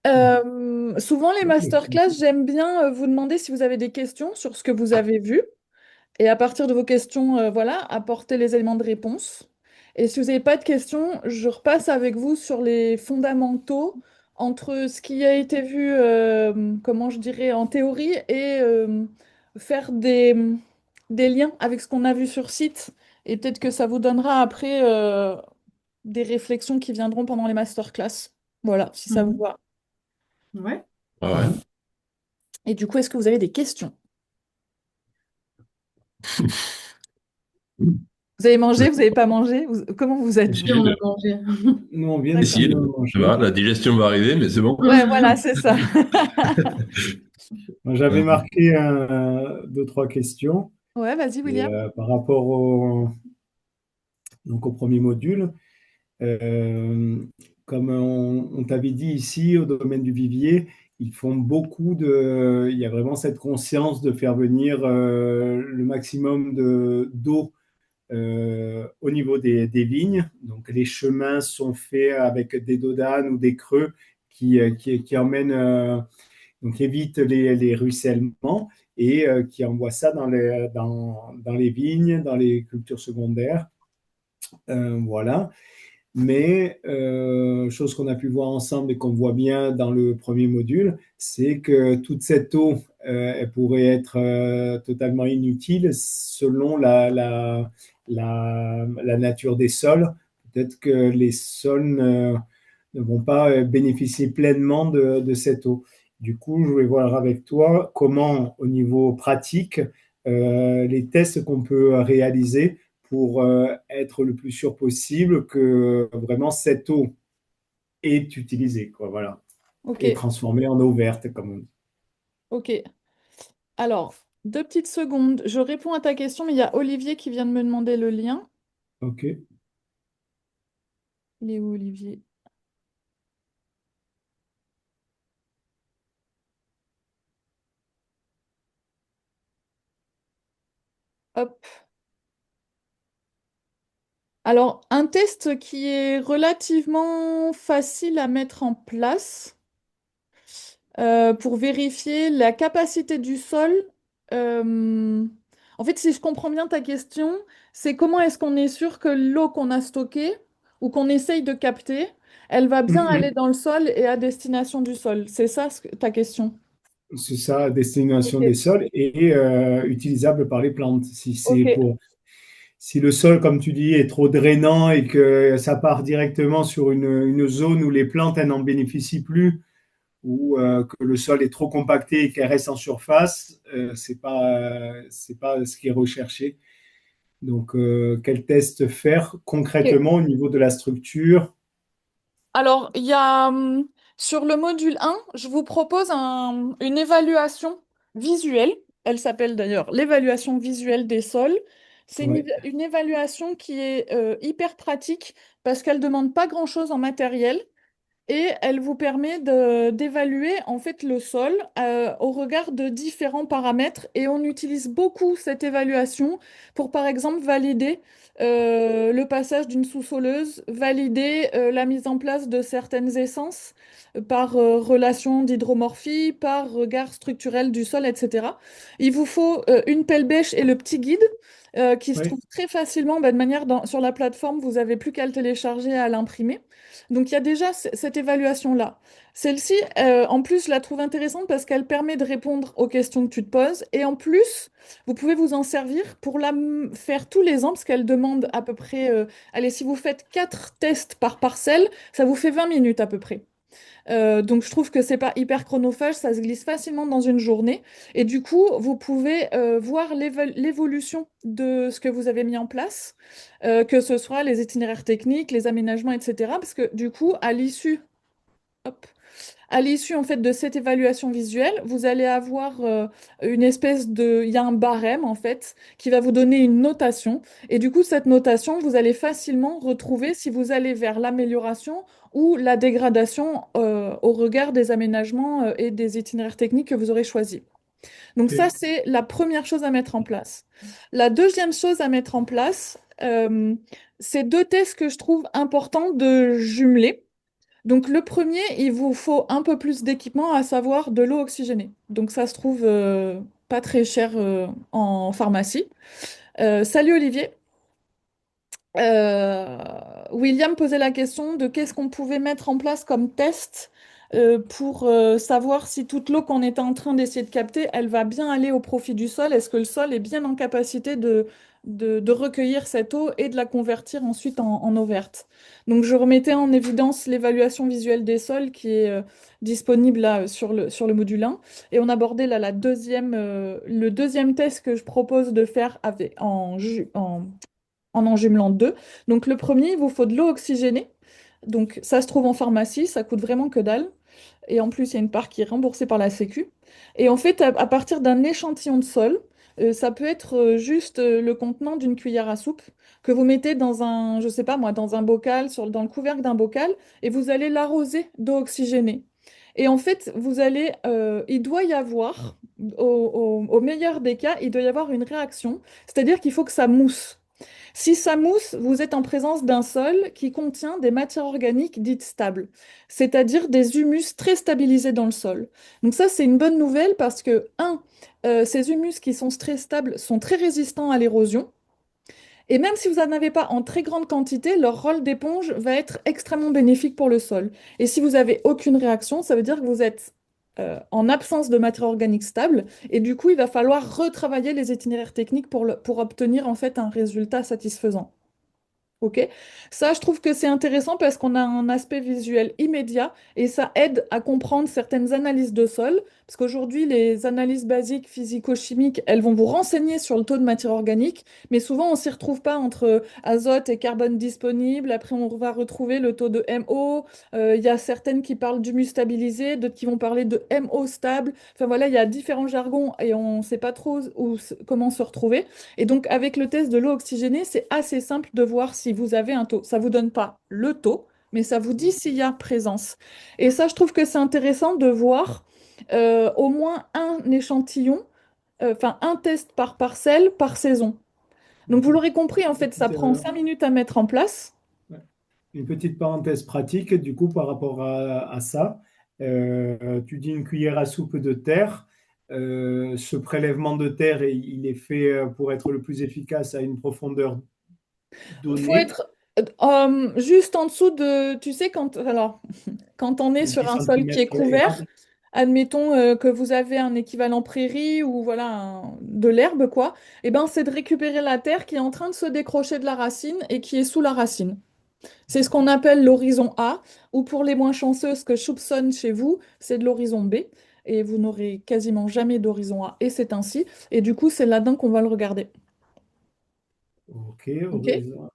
Souvent, les masterclass, j'aime bien vous demander si vous avez des questions sur ce que vous avez vu. Et à partir de vos questions, voilà, apporter les éléments de réponse. Et si vous n'avez pas de questions, je repasse avec vous sur les fondamentaux entre ce qui a été vu, comment je dirais, en théorie et faire des liens avec ce qu'on a vu sur site. Et peut-être que ça vous donnera après des réflexions qui viendront pendant les masterclass. Voilà, si ça vous Mhm. va. Ouais. Ah ouais. Et du coup, est-ce que vous avez des questions? Vous avez mangé, vous n'avez pas mangé? Comment vous êtes, vous? Et on a Essayez. mangé. Nous, on vient de D'accord. Essayez. finir de Ça va, manger. la digestion va arriver, mais c'est bon. Ouais, voilà, c'est ça. Moi, j'avais Euh, marqué deux, trois questions. Ouais, vas-y, Et William. par rapport au premier module, euh, comme on t'avait dit ici, au domaine du vivier, ils font beaucoup il y a vraiment cette conscience de faire venir le maximum d'eau au niveau des vignes. Donc, les chemins sont faits avec des dodanes ou des creux qui emmènent, donc évite les ruissellements et qui envoie ça dans les vignes, dans les cultures secondaires. Voilà. Mais chose qu'on a pu voir ensemble et qu'on voit bien dans le premier module, c'est que toute cette eau, elle pourrait être totalement inutile selon la nature des sols. Peut-être que les sols ne vont pas bénéficier pleinement de cette eau. Du coup, je voulais voir avec toi comment, au niveau pratique, les tests qu'on peut réaliser pour être le plus sûr possible que vraiment cette eau est utilisée, quoi, voilà, Ok, et transformée en eau verte, comme on dit. ok. Alors, 2 petites secondes. Je réponds à ta question, mais il y a Olivier qui vient de me demander le lien. OK. Il est où, Olivier? Hop. Alors, un test qui est relativement facile à mettre en place pour vérifier la capacité du sol. Euh, En fait, si je comprends bien ta question, c'est comment est-ce qu'on est sûr que l'eau qu'on a stockée ou qu'on essaye de capter, elle va bien aller Mhm. dans le sol et à destination du sol. C'est ça ta question? C'est ça, à destination des Ok. sols et utilisable par les plantes. Ok. Si le sol, comme tu dis, est trop drainant et que ça part directement sur une zone où les plantes, elles n'en bénéficient plus, ou que le sol est trop compacté et qu'elle reste en surface, c'est pas ce qui est recherché. Donc, quel test faire Ok. concrètement au niveau de la structure? Alors, il y a sur le module 1, je vous propose une évaluation visuelle. Elle s'appelle d'ailleurs l'évaluation visuelle des sols. C'est Ouais. une évaluation qui est hyper pratique parce qu'elle ne demande pas grand-chose en matériel. Et elle vous permet d'évaluer en fait le sol au regard de différents paramètres. Et on utilise beaucoup cette évaluation pour, par exemple, valider le passage d'une sous-soleuse, valider la mise en place de certaines essences par relation d'hydromorphie, par regard structurel du sol, etc. Il vous faut une pelle bêche et le petit guide qui se trouve Ouais. très facilement, bah, de manière sur la plateforme, vous n'avez plus qu'à le télécharger et à l'imprimer. Donc il y a déjà cette évaluation-là. Celle-ci, en plus, je la trouve intéressante parce qu'elle permet de répondre aux questions que tu te poses. Et en plus, vous pouvez vous en servir pour faire tous les ans, parce qu'elle demande à peu près, allez, si vous faites 4 tests par parcelle, ça vous fait 20 minutes à peu près. Donc je trouve que c'est pas hyper chronophage, ça se glisse facilement dans une journée. Et du coup, vous pouvez voir l'évolution de ce que vous avez mis en place, que ce soit les itinéraires techniques, les aménagements, etc. Parce que du coup, hop, à l'issue en fait de cette évaluation visuelle, vous allez avoir une espèce de, il y a un barème en fait qui va vous donner une notation. Et du coup, cette notation, vous allez facilement retrouver si vous allez vers l'amélioration ou la dégradation au regard des aménagements et des itinéraires techniques que vous aurez choisis. Donc ça, Ok. c'est la première chose à mettre en place. La deuxième chose à mettre en place, c'est 2 tests que je trouve importants de jumeler. Donc le premier, il vous faut un peu plus d'équipement, à savoir de l'eau oxygénée. Donc ça se trouve pas très cher en pharmacie. Salut Olivier. Euh, William posait la question de qu'est-ce qu'on pouvait mettre en place comme test pour savoir si toute l'eau qu'on était en train d'essayer de capter, elle va bien aller au profit du sol. Est-ce que le sol est bien en capacité de recueillir cette eau et de la convertir ensuite en eau verte? Donc je remettais en évidence l'évaluation visuelle des sols qui est disponible là sur le module 1. Et on abordait là le deuxième test que je propose de faire en enjumelant deux. Donc le premier, il vous faut de l'eau oxygénée. Donc ça se trouve en pharmacie, ça coûte vraiment que dalle. Et en plus, il y a une part qui est remboursée par la Sécu. Et en fait, à partir d'un échantillon de sol, ça peut être juste le contenant d'une cuillère à soupe que vous mettez dans un, je sais pas moi, dans un bocal, dans le couvercle d'un bocal, et vous allez l'arroser d'eau oxygénée. Et en fait, il doit y avoir, au meilleur des cas, il doit y avoir une réaction, c'est-à-dire qu'il faut que ça mousse. Si ça mousse, vous êtes en présence d'un sol qui contient des matières organiques dites stables, c'est-à-dire des humus très stabilisés dans le sol. Donc ça, c'est une bonne nouvelle parce que, ces humus qui sont très stables sont très résistants à l'érosion. Et même si vous n'en avez pas en très grande quantité, leur rôle d'éponge va être extrêmement bénéfique pour le sol. Et si vous avez aucune réaction, ça veut dire que vous êtes en absence de matière organique stable. Et du coup, il va falloir retravailler les itinéraires techniques pour obtenir en fait un résultat satisfaisant. Ok, ça, je trouve que c'est intéressant parce qu'on a un aspect visuel immédiat et ça aide à comprendre certaines analyses de sol. Parce qu'aujourd'hui, les analyses basiques physico-chimiques, elles vont vous renseigner sur le taux de matière organique, mais souvent, on ne s'y retrouve pas entre azote et carbone disponible. Après, on va retrouver le taux de MO. Il y a certaines qui parlent d'humus stabilisé, d'autres qui vont parler de MO stable. Enfin voilà, il y a différents jargons et on ne sait pas trop comment se retrouver. Et donc, avec le test de l'eau oxygénée, c'est assez simple de voir si vous avez un taux. Ça ne vous donne pas le taux, mais ça vous dit s'il y a présence. Et ça, je trouve que c'est intéressant de voir au moins un échantillon, enfin un test par parcelle par saison. Donc, vous D'accord. l'aurez compris, en fait, ça Petite, prend 5 minutes à mettre en place. ouais. Une petite parenthèse pratique, du coup, par rapport à ça. Tu dis une cuillère à soupe de terre. Ce prélèvement de terre, il est fait pour être le plus efficace à une profondeur Il faut donnée, être juste en dessous de, tu sais, quand on est de 10 sur un sol qui est centimètres couvert, érable. admettons que vous avez un équivalent prairie ou voilà de l'herbe quoi, et ben c'est de récupérer la terre qui est en train de se décrocher de la racine et qui est sous la racine. C'est ce qu'on appelle l'horizon A, ou pour les moins chanceux, ce que je soupçonne chez vous, c'est de l'horizon B. Et vous n'aurez quasiment jamais d'horizon A, et c'est ainsi. Et du coup, c'est là-dedans qu'on va le regarder. Ok, Ok? horizon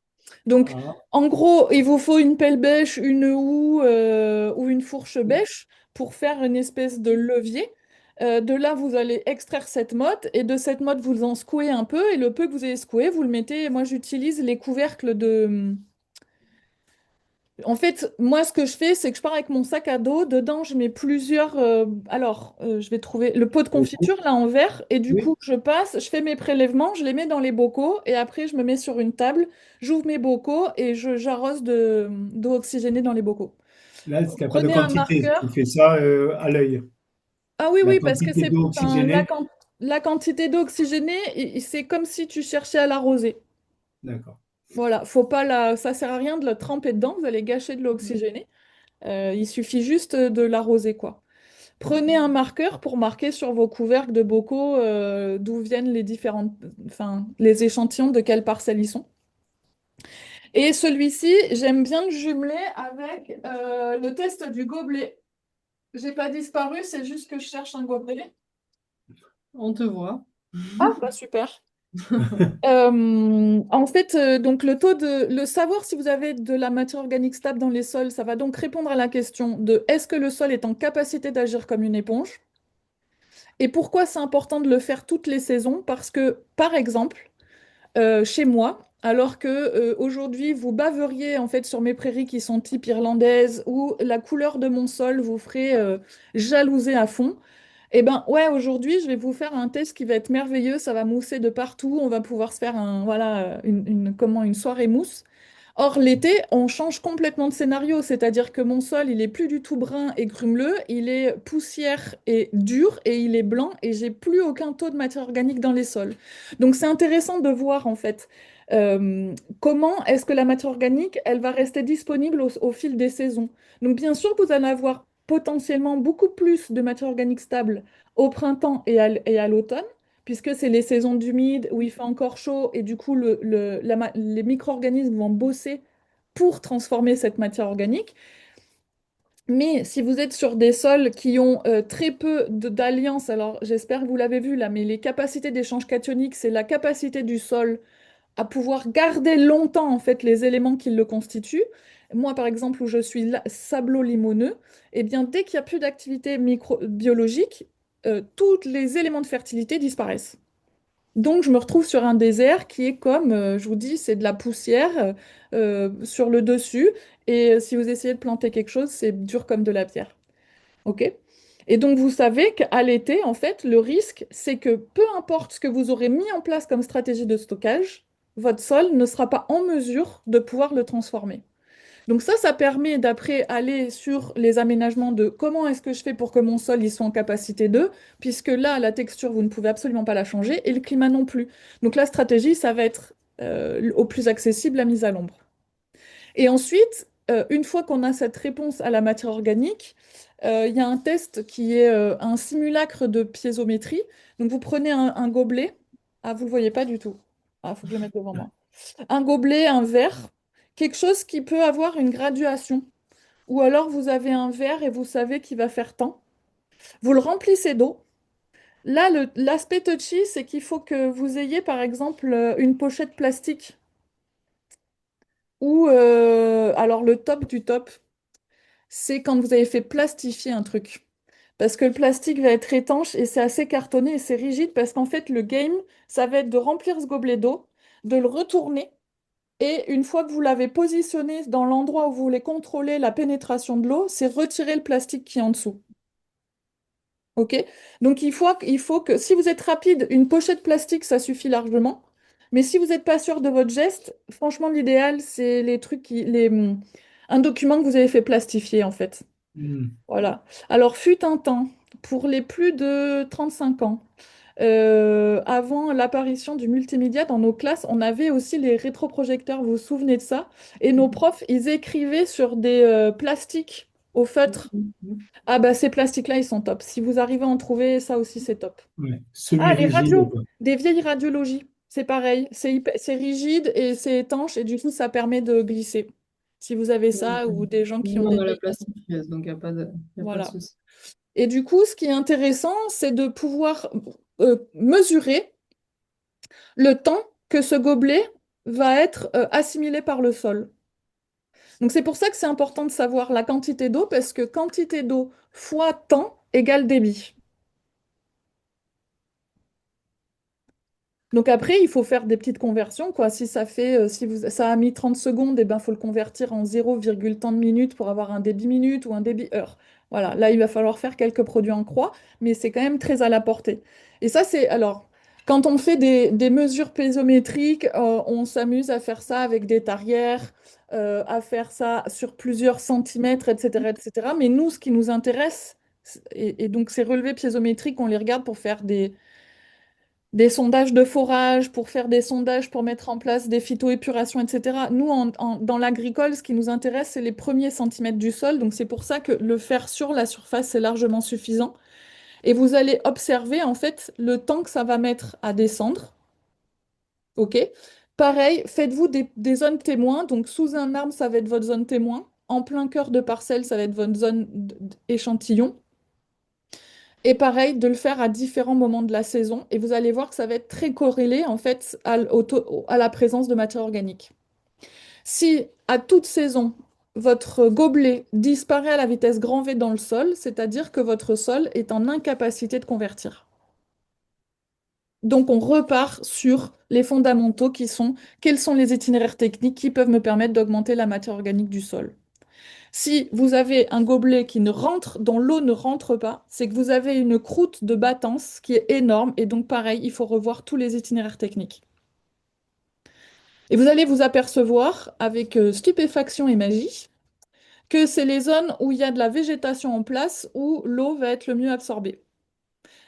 Donc, A. en gros, il vous faut une pelle bêche, une houe ou une fourche bêche pour faire une espèce de levier. De là, vous allez extraire cette motte et de cette motte, vous en secouez un peu et le peu que vous avez secoué, vous le mettez. Moi, j'utilise les couvercles de. En fait, moi, ce que je fais, c'est que je pars avec mon sac à dos. Dedans, je mets plusieurs. Je vais trouver le pot de Beaucoup. confiture là en verre et du Oui, coup, je passe, je fais mes prélèvements, je les mets dans les bocaux et après, je me mets sur une table, j'ouvre mes bocaux et j'arrose d'eau oxygénée dans les bocaux. là, il n'y a pas de Prenez un quantité. Tu marqueur. fais ça à l'œil. Ah oui, La oui, parce que quantité d'eau enfin, oxygénée. la quantité d'eau oxygénée, c'est comme si tu cherchais à l'arroser. D'accord. Voilà, faut pas ça sert à rien de la tremper dedans, vous allez gâcher de l'eau oxygénée. Il suffit juste de l'arroser, quoi. Prenez un marqueur pour marquer sur vos couvercles de bocaux d'où viennent enfin, les échantillons de quelle parcelle ils sont. Et celui-ci, j'aime bien le jumeler avec le test du gobelet. J'ai pas disparu, c'est juste que je cherche un gobelet. On te voit. Ah, bah super. En fait, donc le savoir si vous avez de la matière organique stable dans les sols, ça va donc répondre à la question de est-ce que le sol est en capacité d'agir comme une éponge? Et pourquoi c'est important de le faire toutes les saisons? Parce que, par exemple, chez moi, alors que aujourd'hui vous baveriez en fait sur mes prairies qui sont type irlandaise ou la couleur de mon sol vous ferait jalouser à fond. Eh ben ouais, aujourd'hui je vais vous faire un test qui va être merveilleux, ça va mousser de partout, on va pouvoir se faire une soirée mousse. Or, l'été, on change complètement de scénario, c'est-à-dire que mon sol, il est plus du tout brun et grumeleux, il est poussière et dur et il est blanc et j'ai plus aucun taux de matière organique dans les sols. Donc, c'est intéressant de voir en fait comment est-ce que la matière organique, elle va rester disponible au fil des saisons. Donc, bien sûr, vous allez avoir potentiellement beaucoup plus de matière organique stable au printemps et à l'automne, puisque c'est les saisons d'humide où il fait encore chaud et du coup les micro-organismes vont bosser pour transformer cette matière organique. Mais si vous êtes sur des sols qui ont très peu d'alliance, alors j'espère que vous l'avez vu là, mais les capacités d'échange cationique, c'est la capacité du sol à pouvoir garder longtemps en fait les éléments qui le constituent. Moi, par exemple, où je suis sablo-limoneux, eh bien, dès qu'il n'y a plus d'activité microbiologique, tous les éléments de fertilité disparaissent. Donc, je me retrouve sur un désert qui est comme, je vous dis, c'est de la poussière sur le dessus. Et si vous essayez de planter quelque chose, c'est dur comme de la pierre. OK? Et donc, vous savez qu'à l'été, en fait, le risque, c'est que peu importe ce que vous aurez mis en place comme stratégie de stockage, votre sol ne sera pas en mesure de pouvoir le transformer. Donc ça permet d'après aller sur les aménagements de comment est-ce que je fais pour que mon sol il soit en capacité de, puisque là, la texture, vous ne pouvez absolument pas la changer, et le climat non plus. Donc la stratégie, ça va être au plus accessible la mise à l'ombre. Et ensuite, une fois qu'on a cette réponse à la matière organique, il y a un test qui est un simulacre de piézométrie. Donc vous prenez un gobelet. Ah, vous ne le voyez pas du tout. Ah, il faut que je le mette devant moi. Un gobelet, un verre, quelque chose qui peut avoir une graduation. Ou alors vous avez un verre et vous savez qu'il va faire tant. Vous le remplissez d'eau. Là, l'aspect touchy, c'est qu'il faut que vous ayez par exemple une pochette plastique ou alors le top du top, c'est quand vous avez fait plastifier un truc. Parce que le plastique va être étanche et c'est assez cartonné et c'est rigide parce qu'en fait le game, ça va être de remplir ce gobelet d'eau, de le retourner. Et une fois que vous l'avez positionné dans l'endroit où vous voulez contrôler la pénétration de l'eau, c'est retirer le plastique qui est en dessous. OK? Donc il faut que, si vous êtes rapide, une pochette plastique, ça suffit largement. Mais si vous n'êtes pas sûr de votre geste, franchement, l'idéal, c'est les trucs un document que vous avez fait plastifier, en fait. Hmm. Voilà. Alors, fut un temps, pour les plus de 35 ans, avant l'apparition du multimédia dans nos classes, on avait aussi les rétroprojecteurs, vous vous souvenez de ça? Et nos profs, ils écrivaient sur des plastiques au feutre. Ah bah ces plastiques-là, ils sont top. Si vous arrivez à en trouver, ça aussi, c'est top. Ouais. Ah, les Semi-rigide, radios, quoi. des vieilles radiologies, c'est pareil. C'est rigide et c'est étanche et du coup, ça permet de glisser. Si vous avez ça ou des gens qui ont Nous, on des a la vieilles... plastifieuse, donc il n'y a pas de Voilà. souci. Et du coup, ce qui est intéressant, c'est de pouvoir mesurer le temps que ce gobelet va être assimilé par le sol. Donc c'est pour ça que c'est important de savoir la quantité d'eau, parce que quantité d'eau fois temps égale débit. Donc après, il faut faire des petites conversions, quoi. Si ça fait, ça a mis 30 secondes, et ben, faut le convertir en 0, tant de minutes pour avoir un débit minute ou un débit heure. Voilà, là, il va falloir faire quelques produits en croix, mais c'est quand même très à la portée. Et ça, c'est, alors, quand on fait des mesures piezométriques, on s'amuse à faire ça avec des tarières, à faire ça sur plusieurs centimètres, etc., etc. Mais nous, ce qui nous intéresse, et donc ces relevés piézométriques, on les regarde pour faire des sondages de forage, pour faire des sondages pour mettre en place des phytoépurations, etc. Nous, dans l'agricole, ce qui nous intéresse, c'est les premiers centimètres du sol. Donc, c'est pour ça que le faire sur la surface, c'est largement suffisant. Et vous allez observer, en fait, le temps que ça va mettre à descendre. OK? Pareil, faites-vous des zones témoins. Donc, sous un arbre, ça va être votre zone témoin. En plein cœur de parcelle, ça va être votre zone échantillon. Et pareil, de le faire à différents moments de la saison. Et vous allez voir que ça va être très corrélé en fait à la présence de matière organique. Si à toute saison, votre gobelet disparaît à la vitesse grand V dans le sol, c'est-à-dire que votre sol est en incapacité de convertir. Donc on repart sur les fondamentaux qui sont quels sont les itinéraires techniques qui peuvent me permettre d'augmenter la matière organique du sol. Si vous avez un gobelet qui ne rentre, dont l'eau ne rentre pas, c'est que vous avez une croûte de battance qui est énorme et donc pareil, il faut revoir tous les itinéraires techniques. Et vous allez vous apercevoir, avec stupéfaction et magie, que c'est les zones où il y a de la végétation en place où l'eau va être le mieux absorbée.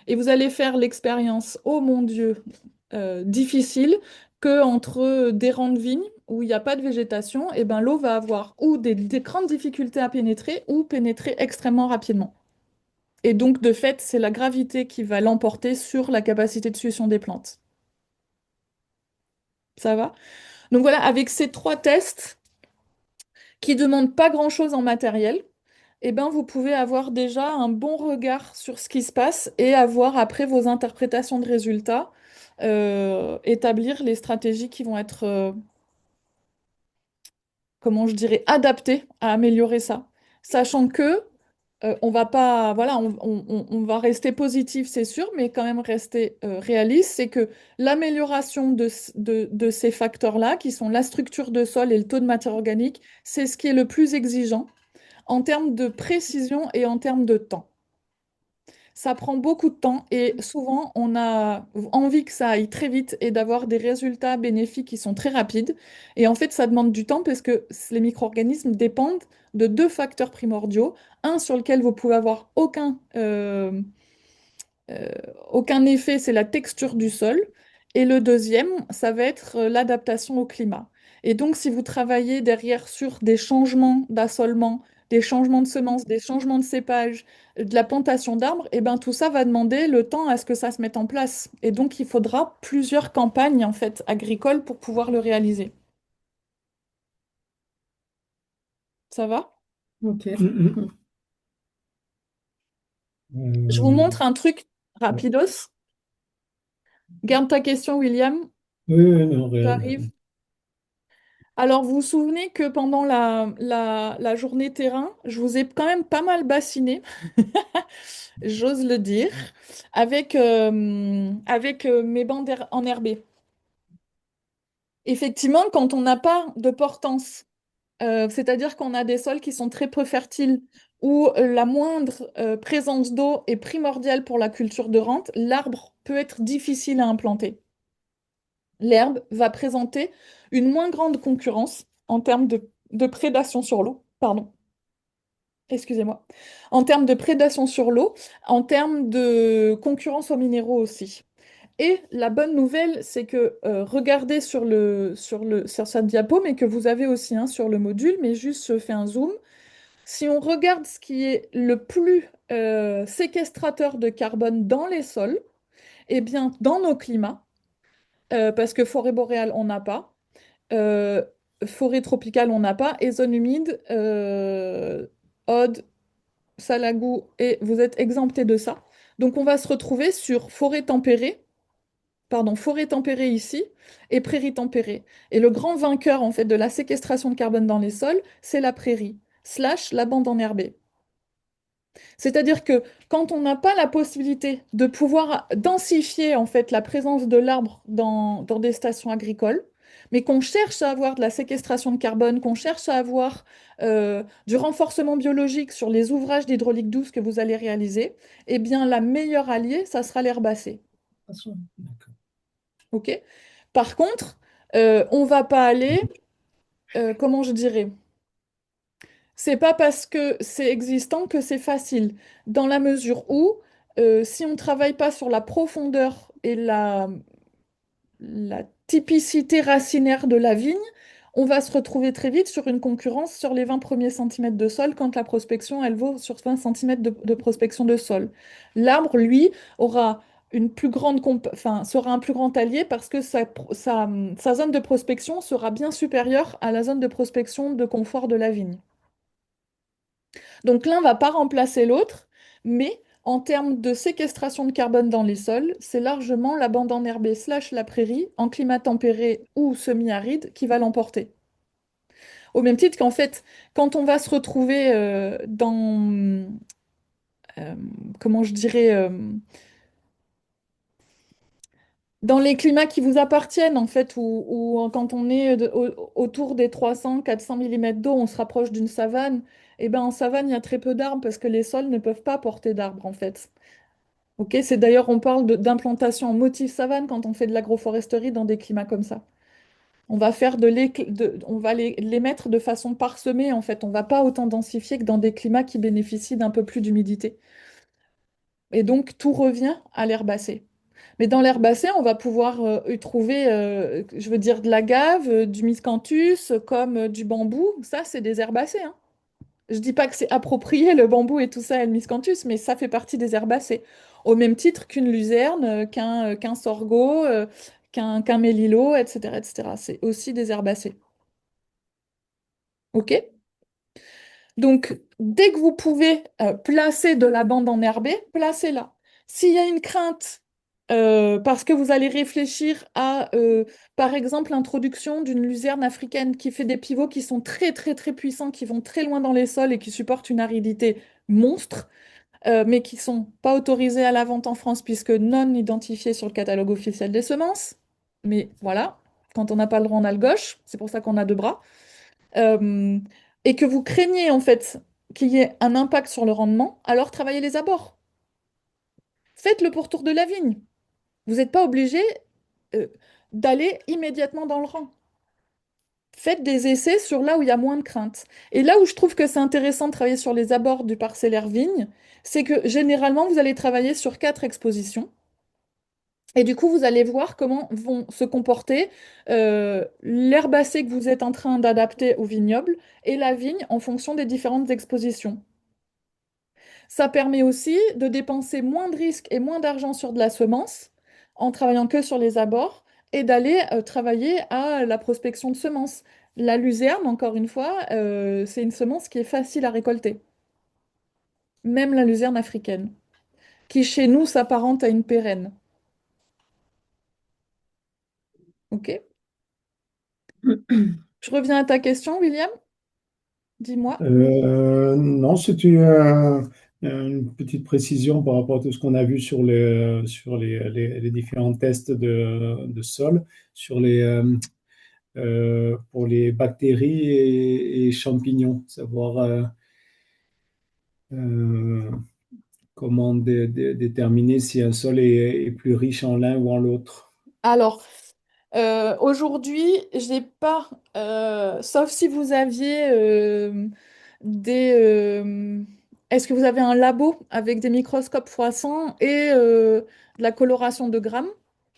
Et vous allez faire l'expérience, oh mon Dieu, difficile, que entre des rangs de vignes où il n'y a pas de végétation, et ben l'eau va avoir ou des grandes difficultés à pénétrer ou pénétrer extrêmement rapidement. Et donc, de fait, c'est la gravité qui va l'emporter sur la capacité de succion des plantes. Ça va? Donc voilà, avec ces trois tests qui ne demandent pas grand-chose en matériel, eh ben, vous pouvez avoir déjà un bon regard sur ce qui se passe et avoir après vos interprétations de résultats, établir les stratégies qui vont être, comment je dirais, adaptées à améliorer ça. Sachant que on va pas, voilà, on va rester positif, c'est sûr, mais quand même rester réaliste, c'est que l'amélioration de ces facteurs-là, qui sont la structure de sol et le taux de matière organique, c'est ce qui est le plus exigeant en termes de précision et en termes de temps. Ça prend beaucoup de temps et souvent on a envie que ça aille très vite et d'avoir des résultats bénéfiques qui sont très rapides. Et en fait, ça demande du temps parce que les micro-organismes dépendent de deux facteurs primordiaux. Un sur lequel vous pouvez avoir euh, aucun effet, c'est la texture du sol. Et le deuxième, ça va être l'adaptation au climat. Et donc, si vous travaillez derrière sur des changements d'assolement, des changements de semences, des changements de cépage, de la plantation d'arbres, et ben tout ça va demander le temps à ce que ça se mette en place. Et donc, il faudra plusieurs campagnes en fait agricoles pour pouvoir le réaliser. Ça va? Ok. Mm, Je vous mm. montre un truc rapidos. Garde ta question, William. Oui, oui, non, rien. J'arrive. Alors, vous vous souvenez que pendant la journée terrain, je vous ai quand même pas mal bassiné, j'ose le dire, avec mes bandes enherbées. Effectivement, quand on n'a pas de portance, c'est-à-dire qu'on a des sols qui sont très peu fertiles, où la moindre présence d'eau est primordiale pour la culture de rente, l'arbre peut être difficile à implanter. L'herbe va présenter une moins grande concurrence en termes de prédation sur l'eau. Pardon, excusez-moi. En termes de prédation sur l'eau, en termes de concurrence aux minéraux aussi. Et la bonne nouvelle, c'est que regardez sur cette diapo, mais que vous avez aussi hein, sur le module, mais juste je fais un zoom. Si on regarde ce qui est le plus séquestrateur de carbone dans les sols, eh bien, dans nos climats, parce que forêt boréale, on n'a pas, euh, forêt tropicale, on n'a pas, et zone humide, Aude, Salagou, et vous êtes exemptés de ça. Donc, on va se retrouver sur forêt tempérée ici et prairie tempérée. Et le grand vainqueur, en fait, de la séquestration de carbone dans les sols, c'est la prairie, slash la bande enherbée. C'est-à-dire que quand on n'a pas la possibilité de pouvoir densifier en fait la présence de l'arbre dans des stations agricoles, mais qu'on cherche à avoir de la séquestration de carbone, qu'on cherche à avoir du renforcement biologique sur les ouvrages d'hydraulique douce que vous allez réaliser, eh bien la meilleure alliée, ça sera l'herbacée. OK? Par contre, on va pas aller, comment je dirais? C'est pas parce que c'est existant que c'est facile, dans la mesure où si on ne travaille pas sur la profondeur et la typicité racinaire de la vigne, on va se retrouver très vite sur une concurrence sur les 20 premiers centimètres de sol quand la prospection, elle vaut sur 20 centimètres de prospection de sol. L'arbre, lui, aura une plus grande enfin, sera un plus grand allié parce que sa zone de prospection sera bien supérieure à la zone de prospection de confort de la vigne. Donc l'un ne va pas remplacer l'autre, mais en termes de séquestration de carbone dans les sols, c'est largement la bande enherbée slash la prairie, en climat tempéré ou semi-aride, qui va l'emporter. Au même titre qu'en fait, quand on va se retrouver euh, comment je dirais, dans les climats qui vous appartiennent, en fait, où quand on est autour des 300-400 mm d'eau, on se rapproche d'une savane, et ben en savane, il y a très peu d'arbres parce que les sols ne peuvent pas porter d'arbres, en fait. Ok, c'est d'ailleurs, on parle d'implantation en motif savane quand on fait de l'agroforesterie dans des climats comme ça. On va faire on va les mettre de façon parsemée, en fait. On va pas autant densifier que dans des climats qui bénéficient d'un peu plus d'humidité. Et donc, tout revient à l'herbacée. Mais dans l'herbacée, on va pouvoir y trouver, je veux dire, de l'agave, du miscanthus, comme du bambou. Ça, c'est des herbacées, hein. Je dis pas que c'est approprié le bambou et tout ça et le miscanthus, mais ça fait partie des herbacées. Au même titre qu'une luzerne, qu'un sorgho, qu'un mélilo, etc., etc. C'est aussi des herbacées. OK? Donc, dès que vous pouvez placer de la bande enherbée, placez-la. S'il y a une crainte, parce que vous allez réfléchir à, par exemple, l'introduction d'une luzerne africaine qui fait des pivots qui sont très, très, très puissants, qui vont très loin dans les sols et qui supportent une aridité monstre, mais qui ne sont pas autorisés à la vente en France puisque non identifiés sur le catalogue officiel des semences. Mais voilà, quand on n'a pas le droit, on a le gauche. C'est pour ça qu'on a deux bras. Euh, et que vous craignez en fait qu'il y ait un impact sur le rendement, alors travaillez les abords. Faites le pourtour de la vigne. Vous n'êtes pas obligé euh, d'aller immédiatement dans le rang. Faites des essais sur là où il y a moins de crainte. Et là où je trouve que c'est intéressant de travailler sur les abords du parcellaire vigne, c'est que généralement, vous allez travailler sur 4 expositions. Et du coup, vous allez voir comment vont se comporter l'herbacée que vous êtes en train d'adapter au vignoble et la vigne en fonction des différentes expositions. Ça permet aussi de dépenser moins de risques et moins d'argent sur de la semence en travaillant que sur les abords et d'aller travailler à la prospection de semences. La luzerne, encore une fois, c'est une semence qui est facile à récolter, même la luzerne africaine, qui chez nous s'apparente à une pérenne. Ok? Je reviens à ta question, William. Dis-moi. Non, c'est une petite précision par rapport à tout ce qu'on a vu sur les différents tests de sol, sur pour les bactéries et champignons, savoir euh, comment déterminer si un sol est plus riche en l'un ou en l'autre. Alors, aujourd'hui, j'ai pas, sauf si vous aviez des... est-ce que vous avez un labo avec des microscopes x100 et de la coloration de grammes?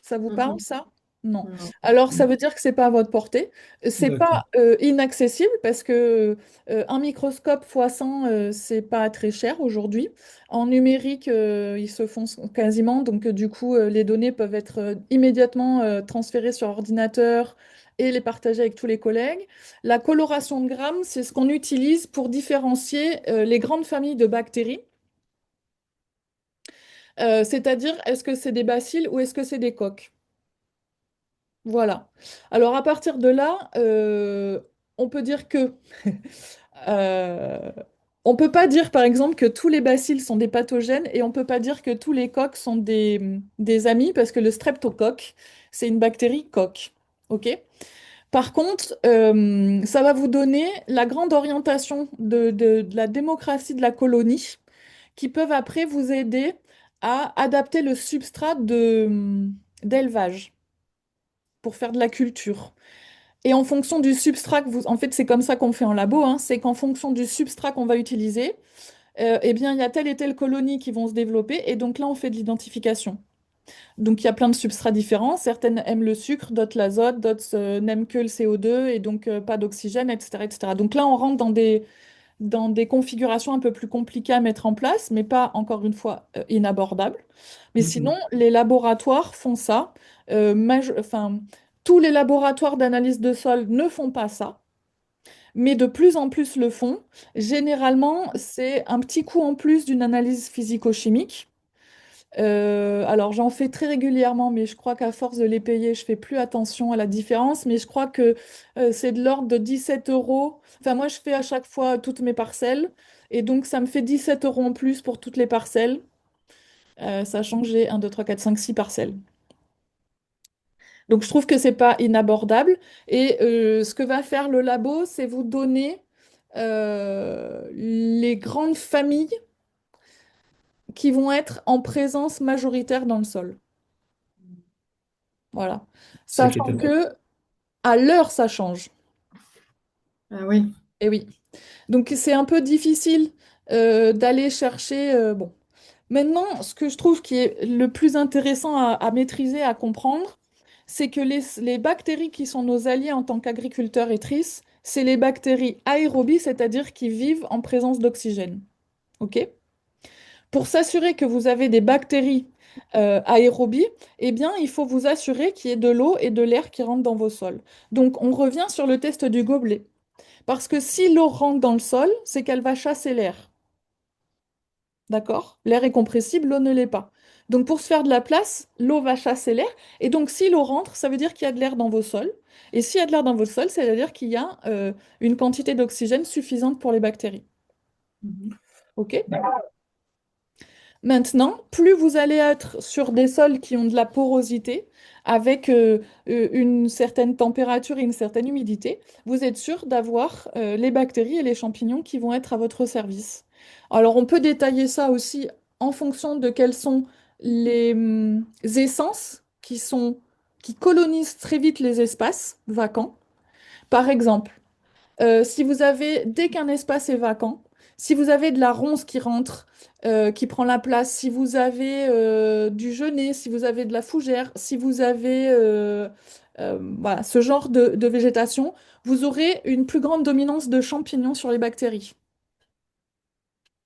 Ça vous parle, Mhm. ça? Non. Non. Alors, ça veut dire que c'est pas à votre portée. C'est D'accord. pas inaccessible parce que un microscope x100, c'est pas très cher aujourd'hui. En numérique, ils se font quasiment, donc du coup, les données peuvent être immédiatement transférées sur ordinateur et les partager avec tous les collègues. La coloration de grammes, c'est ce qu'on utilise pour différencier les grandes familles de bactéries. C'est-à-dire, est-ce que c'est des bacilles ou est-ce que c'est des coques? Voilà. Alors à partir de là, on peut dire que Euh, on peut pas dire, par exemple, que tous les bacilles sont des pathogènes et on peut pas dire que tous les coques sont des amis parce que le streptocoque, c'est une bactérie coque. OK? Par contre, ça va vous donner la grande orientation de la démocratie de la colonie qui peuvent après vous aider à adapter le substrat d'élevage pour faire de la culture. Et en fonction du substrat que vous... En fait, c'est comme ça qu'on fait en labo, hein, c'est qu'en fonction du substrat qu'on va utiliser, eh bien, il y a telle et telle colonie qui vont se développer, et donc là, on fait de l'identification. Donc, il y a plein de substrats différents. Certaines aiment le sucre, d'autres l'azote, d'autres n'aiment que le CO2, et donc pas d'oxygène, etc., etc. Donc là, on rentre dans des configurations un peu plus compliquées à mettre en place, mais pas, encore une fois, inabordables. Mais sinon, Mhm. les laboratoires font ça. Enfin, tous les laboratoires d'analyse de sol ne font pas ça, mais de plus en plus le font. Généralement, c'est un petit coup en plus d'une analyse physico-chimique. Alors j'en fais très régulièrement, mais je crois qu'à force de les payer, je fais plus attention à la différence. Mais je crois que c'est de l'ordre de 17 euros. Enfin, moi, je fais à chaque fois toutes mes parcelles. Et donc, ça me fait 17 euros en plus pour toutes les parcelles, sachant que j'ai 1, 2, 3, 4, 5, 6 parcelles. Donc, je trouve que c'est pas inabordable. Et ce que va faire le labo, c'est vous donner les grandes familles qui vont être en présence majoritaire dans le sol. Voilà. Ça qui est Sachant important. que À l'heure, ça change. Ah oui. Et oui. Donc c'est un peu difficile d'aller chercher. Bon. Maintenant, ce que je trouve qui est le plus intéressant à maîtriser, à comprendre, c'est que les bactéries qui sont nos alliés en tant qu'agriculteurs et tristes, c'est les bactéries aérobies, c'est-à-dire qui vivent en présence d'oxygène. OK? Pour s'assurer que vous avez des bactéries aérobies, eh bien, il faut vous assurer qu'il y ait de l'eau et de l'air qui rentrent dans vos sols. Donc, on revient sur le test du gobelet. Parce que si l'eau rentre dans le sol, c'est qu'elle va chasser l'air. D'accord? L'air est compressible, l'eau ne l'est pas. Donc pour se faire de la place, l'eau va chasser l'air. Et donc si l'eau rentre, ça veut dire qu'il y a de l'air dans vos sols. Et s'il y a de l'air dans vos sols, ça veut dire qu'il y a une quantité d'oxygène suffisante pour les bactéries. Mhm. OK? Maintenant, plus vous allez être sur des sols qui ont de la porosité, avec une certaine température et une certaine humidité, vous êtes sûr d'avoir les bactéries et les champignons qui vont être à votre service. Alors, on peut détailler ça aussi en fonction de quelles sont les essences qui colonisent très vite les espaces vacants. Par exemple, si vous avez, dès qu'un espace est vacant, si vous avez de la ronce qui rentre, qui prend la place, si vous avez du genêt, si vous avez de la fougère, si vous avez voilà, ce genre de végétation, vous aurez une plus grande dominance de champignons sur les bactéries.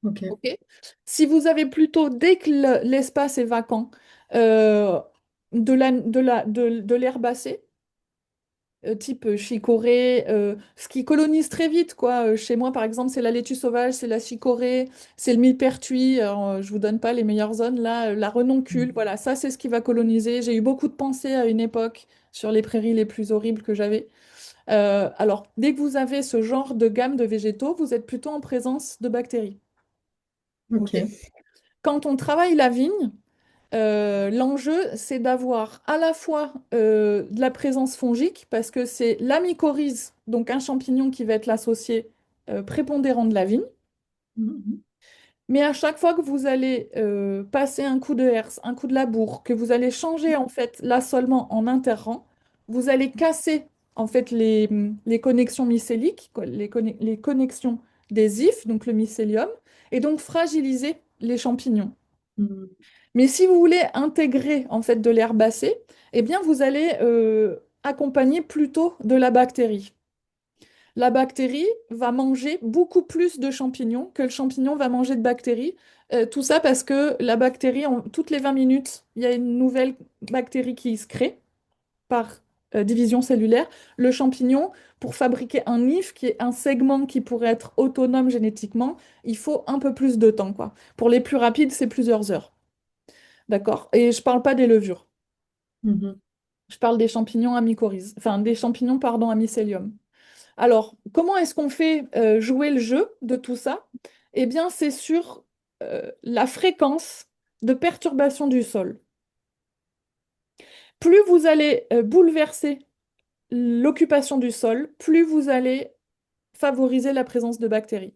Ok. Ok. Si vous avez plutôt, dès que l'espace est vacant, euh, de l'herbacée, type chicorée, ce qui colonise très vite, quoi. Chez moi, par exemple, c'est la laitue sauvage, c'est la chicorée, c'est le millepertuis. Alors, je vous donne pas les meilleures zones là, la renoncule, voilà, ça c'est ce qui va coloniser. J'ai eu beaucoup de pensées à une époque sur les prairies les plus horribles que j'avais. Alors, dès que vous avez ce genre de gamme de végétaux, vous êtes plutôt en présence de bactéries. Ok. Ok. Quand on travaille la vigne, l'enjeu, c'est d'avoir à la fois de la présence fongique, parce que c'est la mycorhize, donc un champignon qui va être l'associé prépondérant de la vigne. Mhm. Mais à chaque fois que vous allez passer un coup de herse, un coup de labour, que vous allez changer en fait l'assolement en interrang, vous allez casser en fait les connexions mycéliques, quoi, les connexions des ifs, donc le mycélium, et donc fragiliser les champignons. Mhm. Mais si vous voulez intégrer en fait de l'herbacée, eh bien vous allez accompagner plutôt de la bactérie. La bactérie va manger beaucoup plus de champignons que le champignon va manger de bactéries. Tout ça parce que la bactérie, toutes les 20 minutes, il y a une nouvelle bactérie qui se crée par division cellulaire. Le champignon, pour fabriquer un if, qui est un segment qui pourrait être autonome génétiquement, il faut un peu plus de temps, quoi. Pour les plus rapides, c'est plusieurs heures. D'accord? Et je parle pas des levures. Mhm. Je parle des champignons à mycorhize. Enfin, des champignons, pardon, à mycélium. Alors, comment est-ce qu'on fait jouer le jeu de tout ça? Eh bien, c'est sur la fréquence de perturbation du sol. Plus vous allez bouleverser l'occupation du sol, plus vous allez favoriser la présence de bactéries.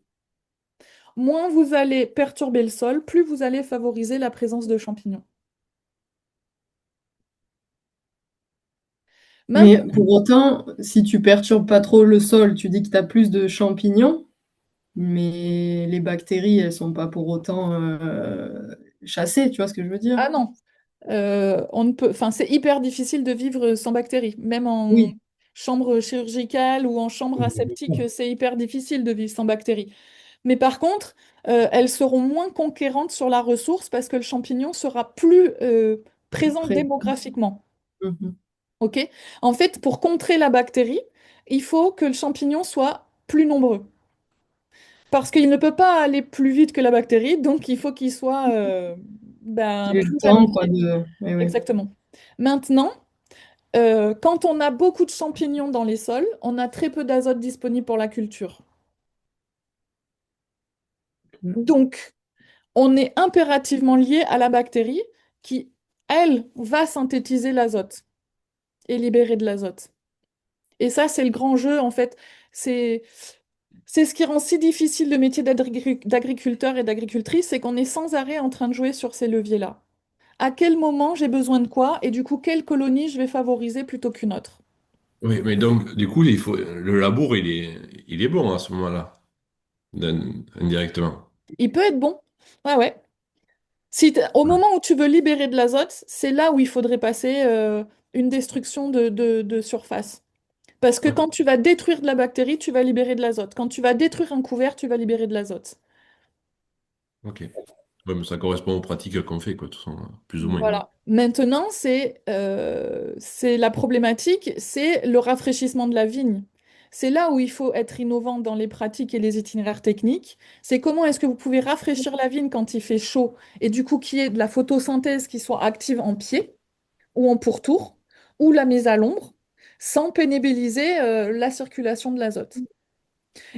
Moins vous allez perturber le sol, plus vous allez favoriser la présence de champignons. Mais Maintenant, pour autant, si tu perturbes pas trop le sol, tu dis que tu as plus de champignons, mais les bactéries, elles sont pas pour autant chassées, tu vois ce que je veux dire? ah non, on ne peut, enfin, c'est hyper difficile de vivre sans bactéries. Même en Oui. chambre chirurgicale ou en chambre aseptique, c'est hyper difficile de vivre sans bactéries. Mais par contre, elles seront moins conquérantes sur la ressource parce que le champignon sera plus présent Après. démographiquement. Mhm. Ok? En fait, pour contrer la bactérie, il faut que le champignon soit plus nombreux. Parce qu'il ne peut pas aller plus vite que la bactérie, donc il faut qu'il soit Qu'il ait le plus temps, quoi, ramifié. de. Oui, oui. Exactement. Maintenant, quand on a beaucoup de champignons dans les sols, on a très peu d'azote disponible pour la culture. Donc, on est impérativement lié à la bactérie qui, elle, va synthétiser l'azote et libérer de l'azote. Et ça, c'est le grand jeu, en fait. C'est, c'est ce qui rend si difficile le métier d'agriculteur et d'agricultrice, c'est qu'on est sans arrêt en train de jouer sur ces leviers-là. À quel moment j'ai besoin de quoi et du coup, quelle colonie je vais favoriser plutôt qu'une autre. Oui, mais donc, du coup, le labour, il est bon à ce moment-là, indirectement. Il peut être bon. Ouais, ouais. Si au moment où tu veux libérer de l'azote, c'est là où il faudrait passer une destruction de surface. Parce que quand D'accord. tu vas détruire de la bactérie, tu vas libérer de l'azote. Quand tu vas détruire un couvert, tu vas libérer de l'azote. Ok. Ouais, mais ça correspond aux pratiques qu'on fait, quoi, de toute façon, plus ou moins. Voilà. Maintenant, c'est la problématique, c'est le rafraîchissement de la vigne. C'est là où il faut être innovant dans les pratiques et les itinéraires techniques. C'est comment est-ce que vous pouvez rafraîchir la vigne quand il fait chaud et du coup qu'il y ait de la photosynthèse qui soit active en pied ou en pourtour ou la mise à l'ombre sans pénibiliser la circulation de l'azote.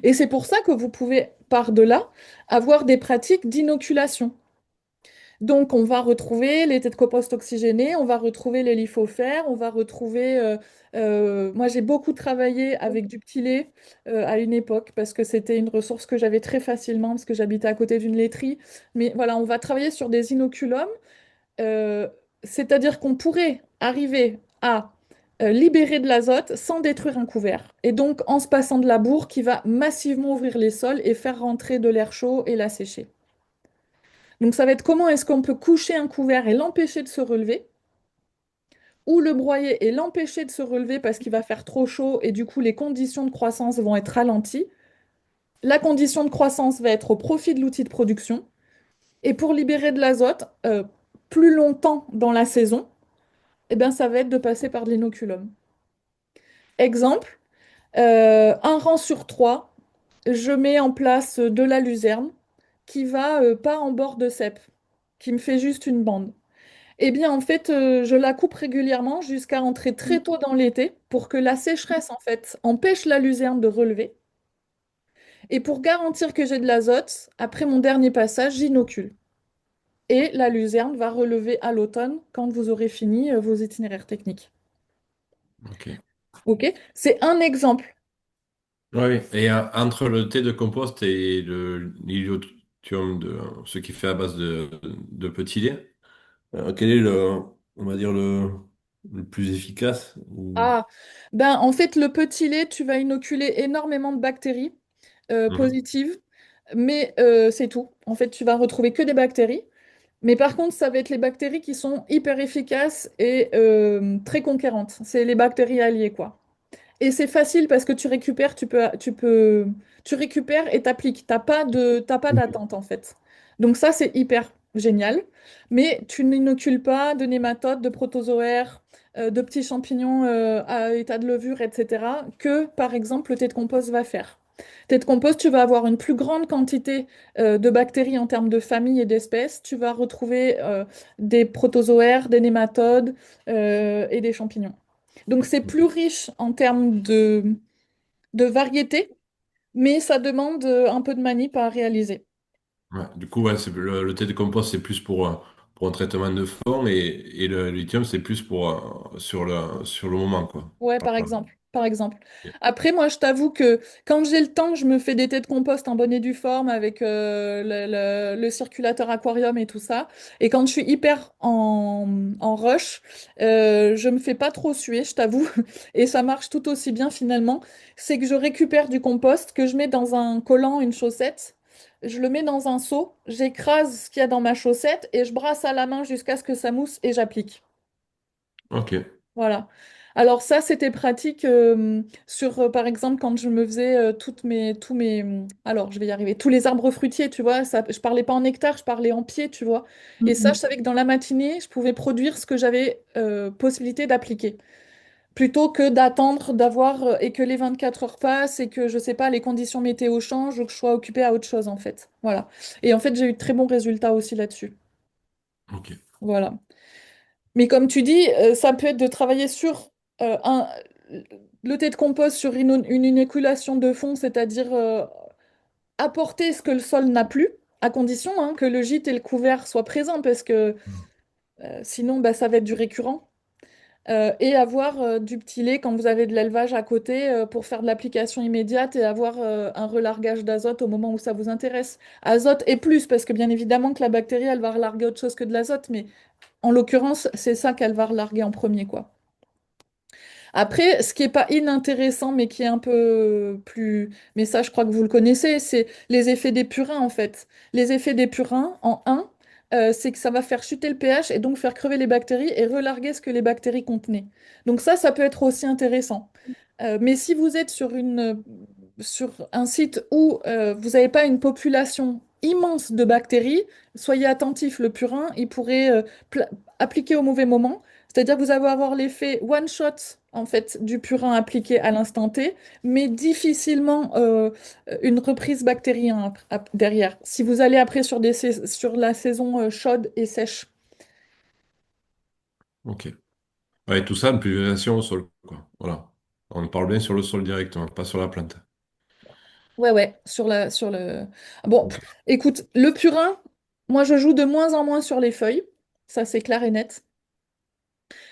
Et c'est pour ça que vous pouvez, par-delà, avoir des pratiques d'inoculation. Donc, on va retrouver les têtes compost oxygénées, on va retrouver les lithofères, on va retrouver. Moi, j'ai beaucoup travaillé avec du petit lait à une époque parce que c'était une ressource que j'avais très facilement parce que j'habitais à côté d'une laiterie. Mais voilà, on va travailler sur des inoculums, euh, c'est-à-dire qu'on pourrait arriver à libérer de l'azote sans détruire un couvert. Et donc, en se passant de la bourre qui va massivement ouvrir les sols et faire rentrer de l'air chaud et la sécher. Donc ça va être comment est-ce qu'on peut coucher un couvert et l'empêcher de se relever, ou le broyer et l'empêcher de se relever parce qu'il va faire trop chaud et du coup les conditions de croissance vont être ralenties. La condition de croissance va être au profit de l'outil de production. Et pour libérer de l'azote plus longtemps dans la saison, eh bien, ça va être de passer par de l'inoculum. Exemple, un rang sur trois, je mets en place de la luzerne qui va pas en bord de cep, qui me fait juste une bande. Eh bien, en fait, je la coupe régulièrement jusqu'à entrer très tôt dans l'été pour que la sécheresse, en fait, empêche la luzerne de relever. Et pour garantir que j'ai de l'azote, après mon dernier passage, j'inocule. Et la luzerne va relever à l'automne quand vous aurez fini vos itinéraires techniques. Ok. OK? C'est un exemple. Oui, et entre le thé de compost et l'iliotium, ce qui fait à base de petit lait, quel est on va dire, le plus efficace Ah, ben en fait, le petit lait, tu vas inoculer énormément de bactéries Mhm. positives, mais c'est tout. En fait, tu vas retrouver que des bactéries. Mais par contre, ça va être les bactéries qui sont hyper efficaces et très conquérantes. C'est les bactéries alliées, quoi. Et c'est facile parce que tu récupères, tu récupères et t'appliques. T'as pas d'attente en fait. Donc ça, c'est hyper génial. Mais tu n'inocules pas de nématodes, de protozoaires, de petits champignons à état de levure, etc. que par exemple le thé de compost va faire. Thé de compost, tu vas avoir une plus grande quantité de bactéries en termes de famille et d'espèces. Tu vas retrouver des protozoaires, des nématodes et des champignons. Donc c'est plus riche en termes de variété, mais ça demande un peu de manip à réaliser. Ouais, du coup, ouais, le thé de compost, c'est plus pour un traitement de fond et le lithium, c'est plus sur le moment, quoi. Ouais, par Voilà. exemple. Par exemple. Ok. Après, moi, je t'avoue que quand j'ai le temps, je me fais des thés de compost en bonne et due forme avec le circulateur aquarium et tout ça. Et quand je suis hyper en rush, je me fais pas trop suer, je t'avoue. Et ça marche tout aussi bien finalement. C'est que je récupère du compost que je mets dans un collant, une chaussette. Je le mets dans un seau, j'écrase ce qu'il y a dans ma chaussette et je brasse à la main jusqu'à ce que ça mousse et j'applique. Ok. Voilà. Alors ça, c'était pratique sur, par exemple, quand je me faisais alors je vais y arriver, tous les arbres fruitiers, tu vois, ça, je parlais pas en hectare, je parlais en pied, tu vois. Et ça, je Mhm. savais que dans la matinée, je pouvais produire ce que j'avais possibilité d'appliquer, plutôt que d'attendre, d'avoir, et que les 24 heures passent et que, je sais pas, les conditions météo changent ou que je sois occupée à autre chose, en fait. Voilà. Et en fait, j'ai eu de très bons résultats aussi là-dessus. Ok. Voilà. Mais comme tu dis, ça peut être de travailler sur le thé de compost sur une inoculation de fond, c'est-à-dire apporter ce que le sol n'a plus, à condition hein, que le gîte et le couvert soient présents, parce que sinon, bah, ça va être du récurrent. Et avoir du petit lait quand vous avez de l'élevage à côté pour faire de l'application immédiate et avoir un relargage d'azote au moment où ça vous intéresse. Azote et plus, parce que bien évidemment que la bactérie, elle va relarguer autre chose que de l'azote, mais en l'occurrence, c'est ça qu'elle va relarguer en premier, quoi. Après, ce qui est pas inintéressant, mais qui est un peu plus... Mais ça, je crois que vous le connaissez, c'est les effets des purins, en fait. Les effets des purins, en un, c'est que ça va faire chuter le pH et donc faire crever les bactéries et relarguer ce que les bactéries contenaient. Donc ça peut être aussi intéressant. Mais si vous êtes sur un site où vous n'avez pas une population immense de bactéries, soyez attentifs, le purin, il pourrait appliquer au mauvais moment. C'est-à-dire que vous allez avoir l'effet one shot en fait du purin appliqué à l'instant T, mais difficilement une reprise bactérienne derrière. Si vous allez après sur la saison chaude et sèche. Ok. Ouais, tout ça, une pulvérisation au sol, quoi. Voilà. On parle bien sur le sol directement, pas sur la plante. Ouais, ouais, sur le... Bon, Ok. écoute, le purin, moi je joue de moins en moins sur les feuilles, ça c'est clair et net.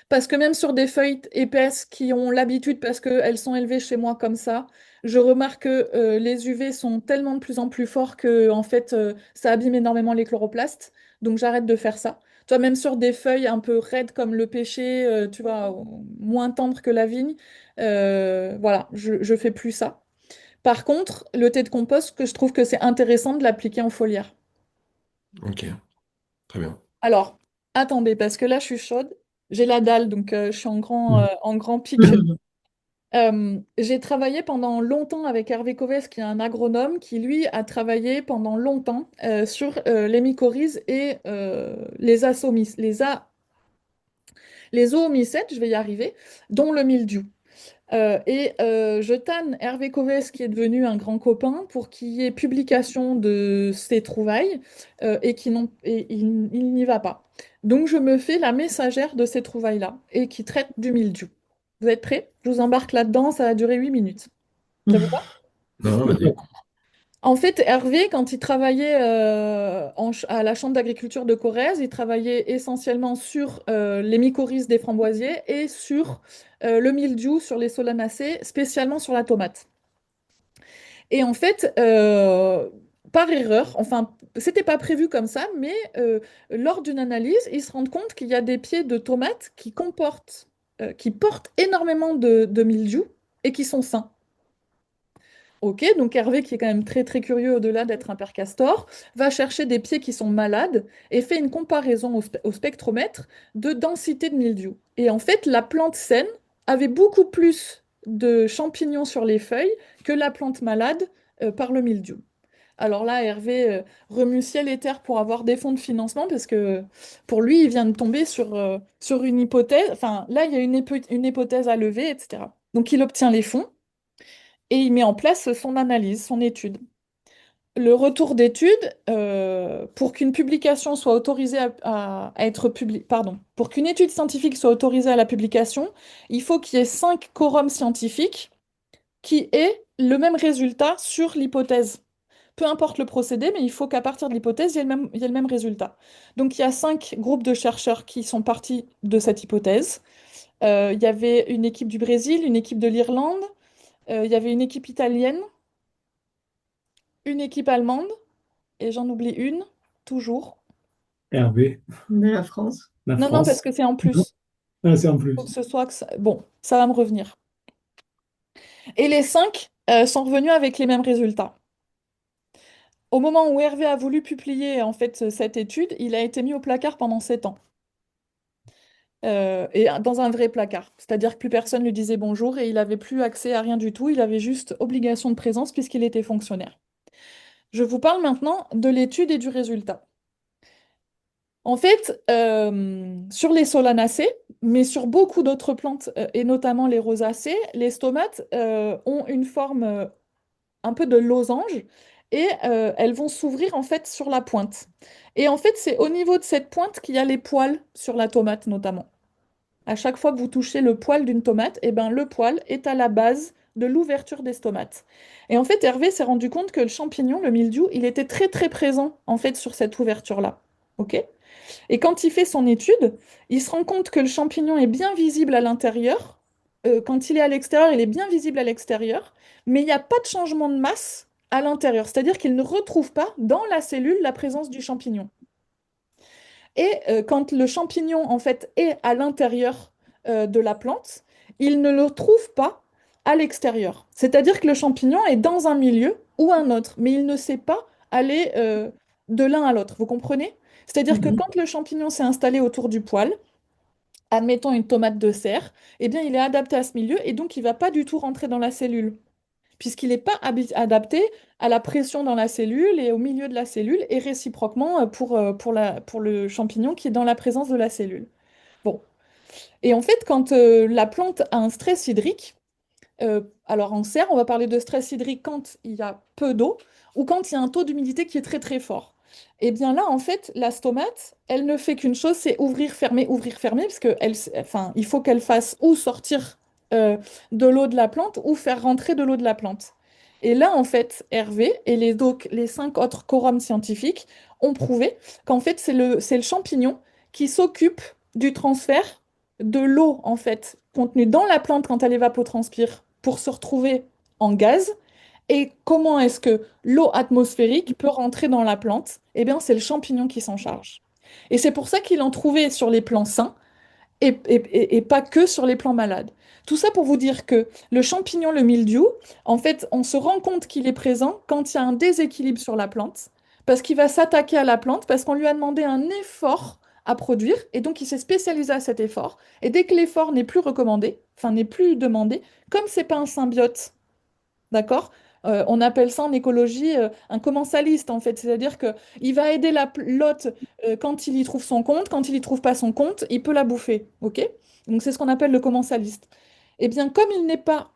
Parce que même sur des feuilles épaisses qui ont l'habitude, parce qu'elles sont élevées chez moi comme ça, je remarque que les UV sont tellement de plus en plus forts que en fait, ça abîme énormément les chloroplastes. Donc j'arrête de faire ça. Tu vois, même sur des feuilles un peu raides comme le pêcher, tu vois, moins tendres que la vigne, voilà, je fais plus ça. Par contre, le thé de compost, que je trouve que c'est intéressant de l'appliquer en foliaire. Ok. Très bien. Alors, attendez, parce que là, je suis chaude. J'ai la dalle, donc je suis en grand pic. J'ai travaillé pendant longtemps avec Hervé Covès, qui est un agronome, qui lui a travaillé pendant longtemps sur les mycorhizes et les oomycètes, je vais y arriver, dont le mildiou. Je tanne Hervé Covès, qui est devenu un grand copain, pour qu'il y ait publication de ses trouvailles et il n'y va pas. Donc je me fais la messagère de ces trouvailles-là et qui traite du mildiou. Vous êtes prêts? Je vous embarque là-dedans, ça va durer 8 minutes. Ça vous va? Non, non, vas-y. En fait, Hervé, quand il travaillait à la Chambre d'agriculture de Corrèze, il travaillait essentiellement sur les mycorhizes des framboisiers et sur le mildiou sur les solanacées, spécialement sur la tomate. Et en fait, par erreur, enfin, c'était pas prévu comme ça, mais lors d'une analyse, ils se rendent compte qu'il y a des pieds de tomates qui portent énormément de mildiou et qui sont sains. Ok, donc Hervé, qui est quand même très très curieux au-delà d'être un père castor, va chercher des pieds qui sont malades et fait une comparaison au spectromètre de densité de mildiou. Et en fait, la plante saine avait beaucoup plus de champignons sur les feuilles que la plante malade par le mildiou. Alors là, Hervé remue ciel et terre pour avoir des fonds de financement parce que pour lui, il vient de tomber sur une hypothèse. Enfin, là, il y a une hypothèse à lever, etc. Donc, il obtient les fonds et il met en place son analyse, son étude. Le retour d'étude, pour qu'une publication soit autorisée à être publiée, pardon, pour qu'une étude scientifique soit autorisée à la publication, il faut qu'il y ait 5 quorums scientifiques qui aient le même résultat sur l'hypothèse. Peu importe le procédé, mais il faut qu'à partir de l'hypothèse, il y ait le même résultat. Donc il y a 5 groupes de chercheurs qui sont partis de cette hypothèse. Il y avait une équipe du Brésil, une équipe de l'Irlande, il y avait une équipe italienne, une équipe allemande, et j'en oublie une, toujours. Hervé, De la France. la Non, non, parce France. que c'est en Non. plus. Ah, c'est en Faut que plus. ce soit Bon, ça va me revenir. Et les 5 sont revenus avec les mêmes résultats. Au moment où Hervé a voulu publier en fait cette étude, il a été mis au placard pendant 7 ans. Et dans un vrai placard. C'est-à-dire que plus personne lui disait bonjour et il n'avait plus accès à rien du tout. Il avait juste obligation de présence puisqu'il était fonctionnaire. Je vous parle maintenant de l'étude et du résultat. En fait, sur les solanacées, mais sur beaucoup d'autres plantes, et notamment les rosacées, les stomates ont une forme un peu de losange et elles vont s'ouvrir en fait sur la pointe. Et en fait, c'est au niveau de cette pointe qu'il y a les poils sur la tomate notamment. À chaque fois que vous touchez le poil d'une tomate, eh ben, le poil est à la base de l'ouverture des stomates. Et en fait, Hervé s'est rendu compte que le champignon, le mildiou, il était très très présent en fait sur cette ouverture-là. Ok? Et quand il fait son étude, il se rend compte que le champignon est bien visible à l'intérieur. Quand il est à l'extérieur, il est bien visible à l'extérieur, mais il n'y a pas de changement de masse à l'intérieur. C'est-à-dire qu'il ne retrouve pas dans la cellule la présence du champignon. Et quand le champignon, en fait, est à l'intérieur de la plante, il ne le trouve pas à l'extérieur. C'est-à-dire que le champignon est dans un milieu ou un autre, mais il ne sait pas aller de l'un à l'autre. Vous comprenez? C'est-à-dire que Mhm. quand le champignon s'est installé autour du poil, admettons une tomate de serre, eh bien il est adapté à ce milieu et donc il ne va pas du tout rentrer dans la cellule, puisqu'il n'est pas adapté à la pression dans la cellule et au milieu de la cellule, et réciproquement pour le champignon qui est dans la présence de la cellule. Bon. Et en fait, quand la plante a un stress hydrique, alors en serre, on va parler de stress hydrique quand il y a peu d'eau ou quand il y a un taux d'humidité qui est très très fort. Et bien là, en fait, la stomate, elle ne fait qu'une chose, c'est ouvrir, fermer, parce que enfin, il faut qu'elle fasse ou sortir de l'eau de la plante ou faire rentrer de l'eau de la plante. Et là, en fait, Hervé et les 5 autres quorums scientifiques ont prouvé qu'en fait, c'est le champignon qui s'occupe du transfert de l'eau, en fait, contenue dans la plante quand elle évapotranspire pour se retrouver en gaz. Et comment est-ce que l'eau atmosphérique peut rentrer dans la plante? Eh bien, c'est le champignon qui s'en charge. Et c'est pour ça qu'il en trouvait sur les plants sains et pas que sur les plants malades. Tout ça pour vous dire que le champignon, le mildiou, en fait, on se rend compte qu'il est présent quand il y a un déséquilibre sur la plante, parce qu'il va s'attaquer à la plante, parce qu'on lui a demandé un effort à produire, et donc il s'est spécialisé à cet effort. Et dès que l'effort n'est plus recommandé, enfin n'est plus demandé, comme c'est pas un symbiote, d'accord? On appelle ça en écologie un commensaliste en fait, c'est-à-dire que il va aider l'hôte quand il y trouve son compte, quand il y trouve pas son compte, il peut la bouffer, ok? Donc c'est ce qu'on appelle le commensaliste. Eh bien, comme il n'est pas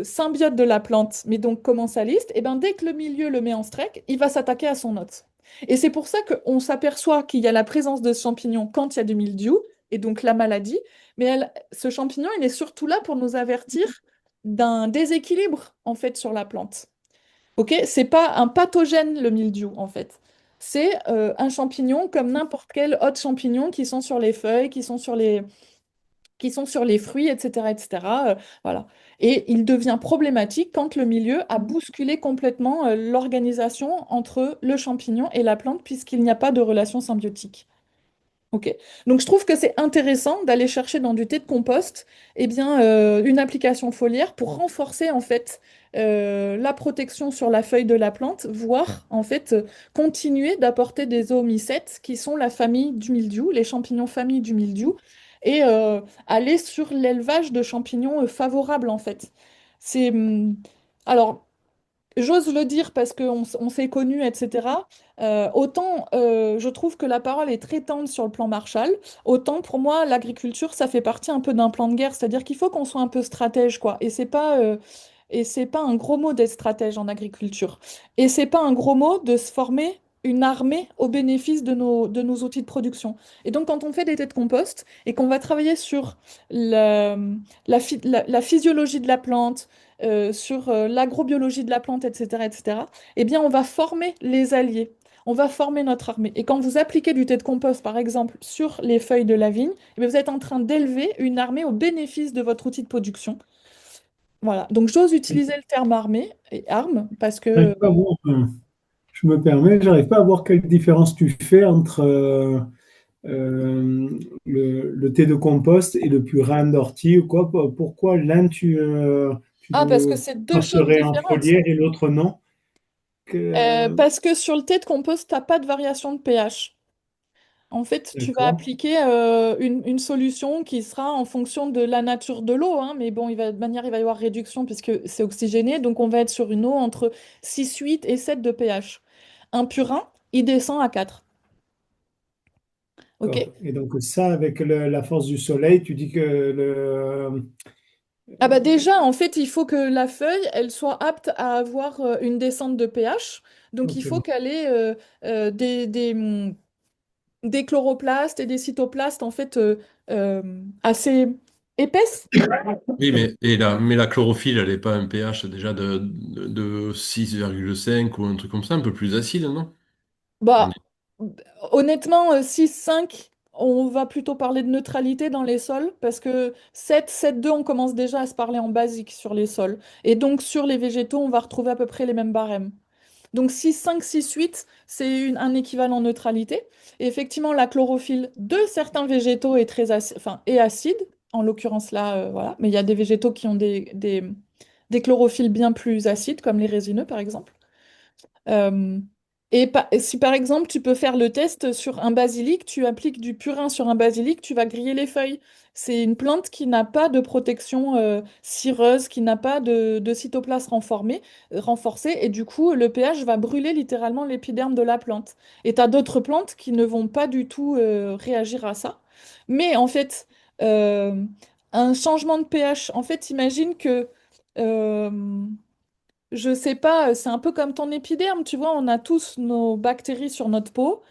symbiote de la plante, mais donc commensaliste, eh bien, dès que le milieu le met en stress, il va s'attaquer à son hôte. Et c'est pour ça qu'on s'aperçoit qu'il y a la présence de ce champignon quand il y a du mildiou, et donc la maladie, mais ce champignon, il est surtout là pour nous avertir d'un déséquilibre en fait sur la plante. Ok, c'est pas un pathogène le mildiou en fait. C'est un champignon comme n'importe quel autre champignon qui sont sur les feuilles, qui sont sur les fruits, etc., etc. Voilà. Et il devient problématique quand le milieu a bousculé complètement l'organisation entre le champignon et la plante puisqu'il n'y a pas de relation symbiotique. Ok. Donc je trouve que c'est intéressant d'aller chercher dans du thé de compost une application foliaire pour renforcer en fait la protection sur la feuille de la plante, voire en fait continuer d'apporter des oomycètes qui sont la famille du mildiou, les champignons famille du mildiou, et aller sur l'élevage de champignons favorables en fait. C'est alors j'ose le dire parce qu'on s'est connus, etc. Autant je trouve que la parole est très tendre sur le plan Marshall, autant pour moi l'agriculture ça fait partie un peu d'un plan de guerre, c'est-à-dire qu'il faut qu'on soit un peu stratège quoi. Et c'est pas un gros mot d'être stratège en agriculture. Et c'est pas un gros mot de se former une armée au bénéfice de nos outils de production. Et donc quand on fait des têtes de compost et qu'on va travailler sur la, la physiologie de la plante sur l'agrobiologie de la plante, etc., etc., eh bien, on va former les alliés. On va former notre armée. Et quand vous appliquez du thé de compost, par exemple, sur les feuilles de la vigne, eh bien, vous êtes en train d'élever une armée au bénéfice de votre outil de production. Voilà. Donc, j'ose utiliser le terme armée et arme parce que J'arrive pas à voir, je me permets, j'arrive pas à voir quelle différence tu fais entre le thé de compost et le purin d'ortie ou quoi. Pourquoi l'un tu parce que le c'est deux choses passerais en différentes. foliaire et l'autre non? Que- Parce que sur le thé de compost, tu n'as pas de variation de pH. En fait, tu vas D'accord. appliquer une solution qui sera en fonction de la nature de l'eau, hein, mais bon, de manière, il va y avoir réduction puisque c'est oxygéné, donc on va être sur une eau entre 6, 8 et 7 de pH. Un purin, il descend à 4. OK? Et donc ça, avec la force du soleil, tu dis que Ah bah déjà, en fait, il faut que la feuille, elle soit apte à avoir une descente de pH. Donc il faut ok. qu'elle ait des chloroplastes et des cytoplastes en fait assez épaisses. Oui, mais la chlorophylle, elle n'est pas un pH déjà de 6,5 ou un truc comme ça, un peu plus acide, non? On Bah, est- honnêtement, 6-5, on va plutôt parler de neutralité dans les sols parce que 7-7-2, on commence déjà à se parler en basique sur les sols. Et donc, sur les végétaux, on va retrouver à peu près les mêmes barèmes. Donc, 6-5-6-8, c'est un équivalent neutralité. Et effectivement, la chlorophylle de certains végétaux est très enfin, est acide, En l'occurrence là, voilà. Mais il y a des végétaux qui ont des chlorophylles bien plus acides, comme les résineux par exemple. Euh, si par exemple tu peux faire le test sur un basilic, tu appliques du purin sur un basilic, tu vas griller les feuilles. C'est une plante qui n'a pas de protection cireuse, qui n'a pas de cytoplasme renforcé, et du coup le pH va brûler littéralement l'épiderme de la plante. Et tu as d'autres plantes qui ne vont pas du tout réagir à ça. Mais en fait, euh, un changement de pH, en fait, imagine que... euh, je sais pas, c'est un peu comme ton épiderme, tu vois, on a tous nos bactéries sur notre peau.